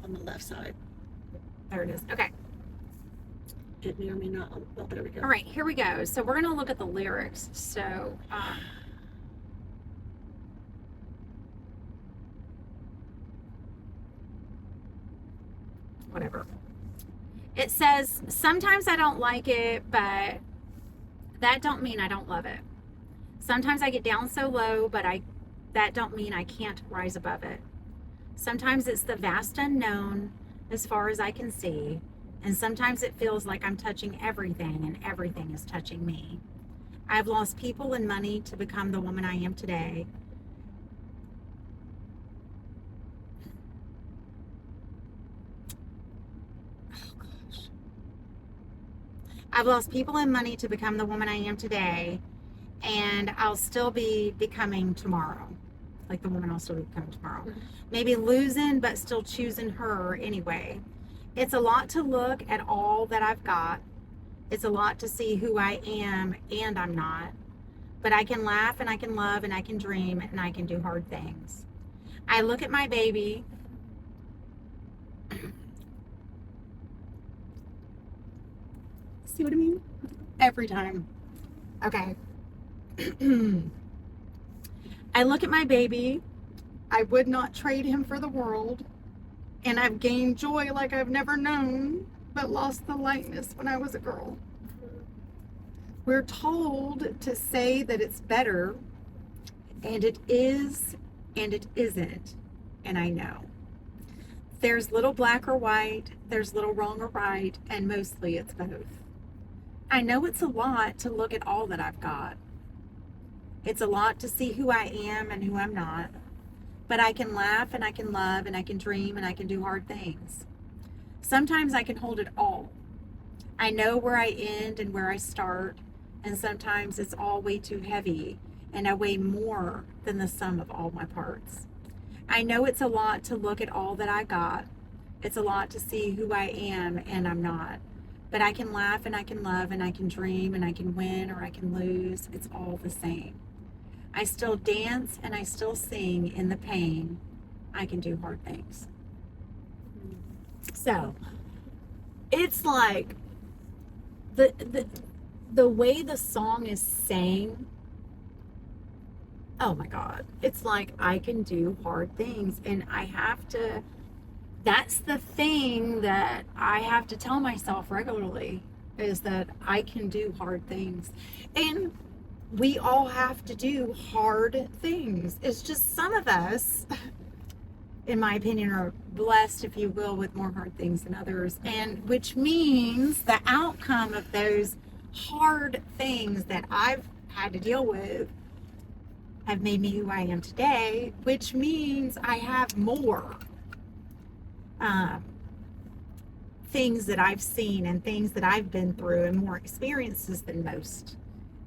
on the left side. There it is. Okay. It may or may not. Oh, there we go. All right, here we go. So we're going to look at the lyrics. So, whatever. It says, sometimes I don't like it, but that don't mean I don't love it. Sometimes I get down so low, but that don't mean I can't rise above it. Sometimes it's the vast unknown as far as I can see, and sometimes it feels like I'm touching everything and everything is touching me. I've lost people and money to become the woman I am today. I've lost people and money to become the woman I am today, and I'll still be becoming tomorrow. Like the woman I'll still be becoming tomorrow. Maybe losing, but still choosing her anyway. It's a lot to look at all that I've got. It's a lot to see who I am and I'm not. But I can laugh and I can love and I can dream and I can do hard things. I look at my baby. See what I mean? Every time. Okay. I look at my baby. I would not trade him for the world. And I've gained joy like I've never known, but lost the lightness when I was a girl. We're told to say that it's better, and it is, and it isn't, and I know. There's little black or white, there's little wrong or right, and mostly it's both. I know it's a lot to look at all that I've got. It's a lot to see who I am and who I'm not. But I can laugh and I can love and I can dream and I can do hard things. Sometimes I can hold it all. I know where I end and where I start, and sometimes it's all way too heavy and I weigh more than the sum of all my parts. I know it's a lot to look at all that I got. It's a lot to see who I am and I'm not. But I can laugh and I can love and I can dream and I can win or I can lose. It's all the same. I still dance and I still sing in the pain. I can do hard things. So it's like the way the song is sang, oh my God, it's like I can do hard things, and I have to, that's the thing that I have to tell myself regularly, is that I can do hard things. And we all have to do hard things. It's just some of us, in my opinion, are blessed, if you will, with more hard things than others. And which means the outcome of those hard things that I've had to deal with have made me who I am today, which means I have more things that I've seen and things that I've been through and more experiences than most,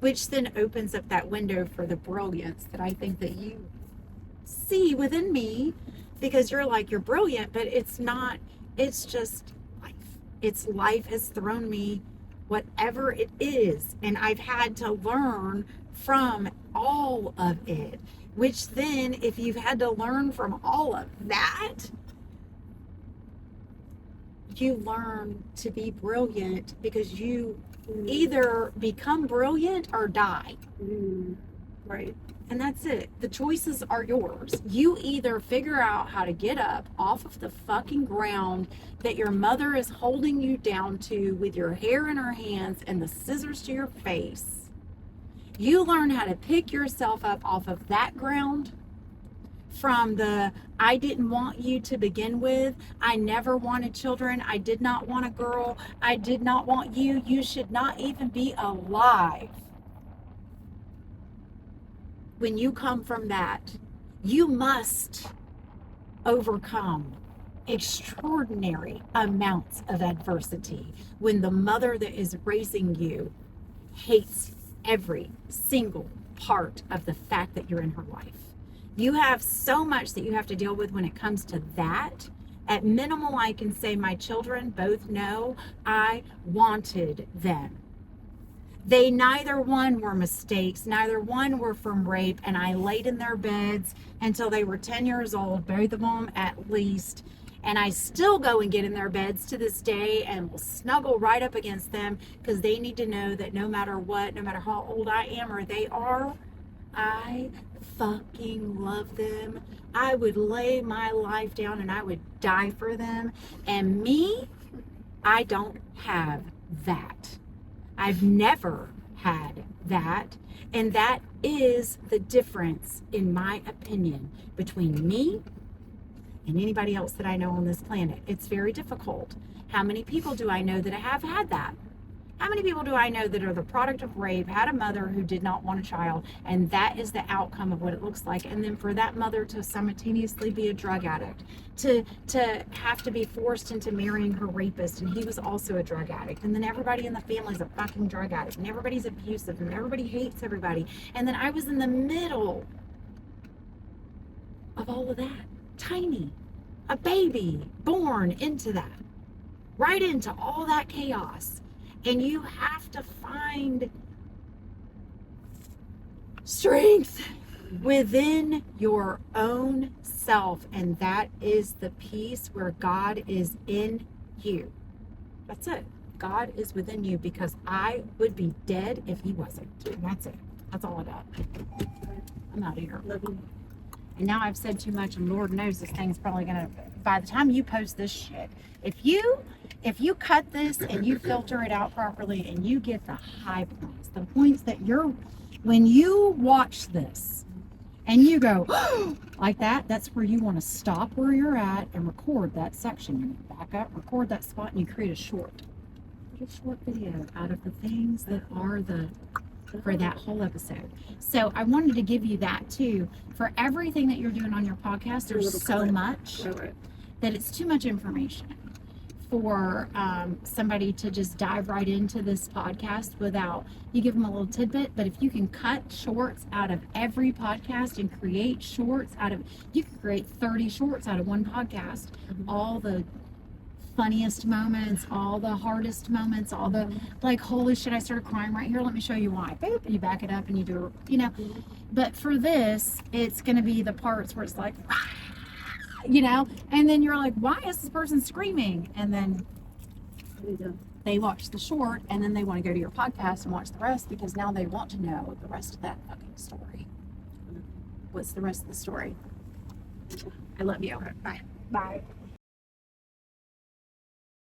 which then opens up that window for the brilliance that I think that you see within me because you're like, you're brilliant, but it's not, it's just life. It's life has thrown me whatever it is. And I've had to learn from all of it, which then if you've had to learn from all of that, you learn to be brilliant because you either become brilliant or die. Right. And that's it. The choices are yours. You either figure out how to get up off of the fucking ground that your mother is holding you down to with your hair in her hands and the scissors to your face. You learn how to pick yourself up off of that ground from the, I didn't want you to begin with. I never wanted children. I did not want a girl. I did not want you. You should not even be alive. When you come from that, you must overcome extraordinary amounts of adversity when the mother that is raising you hates every single part of the fact that you're in her life. You have so much that you have to deal with when it comes to that. At minimal, I can say my children both know I wanted them. They neither one were mistakes, neither one were from rape, and I laid in their beds until they were 10 years old, both of them at least. And I still go and get in their beds to this day and will snuggle right up against them because they need to know that no matter what, no matter how old I am or they are, I fucking love them. I would lay my life down and I would die for them. And me, I don't have that. I've never had that. And that is the difference, in my opinion, between me and anybody else that I know on this planet. It's very difficult. How many people do I know that have had that? How many people do I know that are the product of rape, had a mother who did not want a child, and that is the outcome of what it looks like? And then for that mother to simultaneously be a drug addict, to have to be forced into marrying her rapist, and he was also a drug addict, and then everybody in the family is a fucking drug addict, and everybody's abusive, and everybody hates everybody. And then I was in the middle of all of that, tiny, a baby born into that, right into all that chaos. And you have to find strength within your own self. And that is the peace where God is in you. That's it. God is within you, because I would be dead if he wasn't. And that's it. That's all I got. I'm out of here. And now I've said too much, and Lord knows this thing's probably gonna, by the time you post this shit, if you cut this and you filter it out properly and you get the high points, the points that when you watch this and you go like that, that's where you want to stop where you're at and record that section. You back up, record that spot, and you create a short video out of the things that are for that whole episode. So I wanted to give you that too. For everything that you're doing on your podcast, there's so much that it's too much information for somebody to just dive right into this podcast without, you give them a little tidbit. But if you can cut shorts out of every podcast and create shorts you can create 30 shorts out of one podcast. All the funniest moments, all the hardest moments, all the like, holy shit, I started crying right here, let me show you why. Boop, and you back it up and you do, But for this, it's going to be the parts where it's like, and then you're like, why is this person screaming? And then they watch the short, and then they want to go to your podcast and watch the rest, because now they want to know the rest of that fucking story. What's the rest of the story? I love you. Bye. Bye.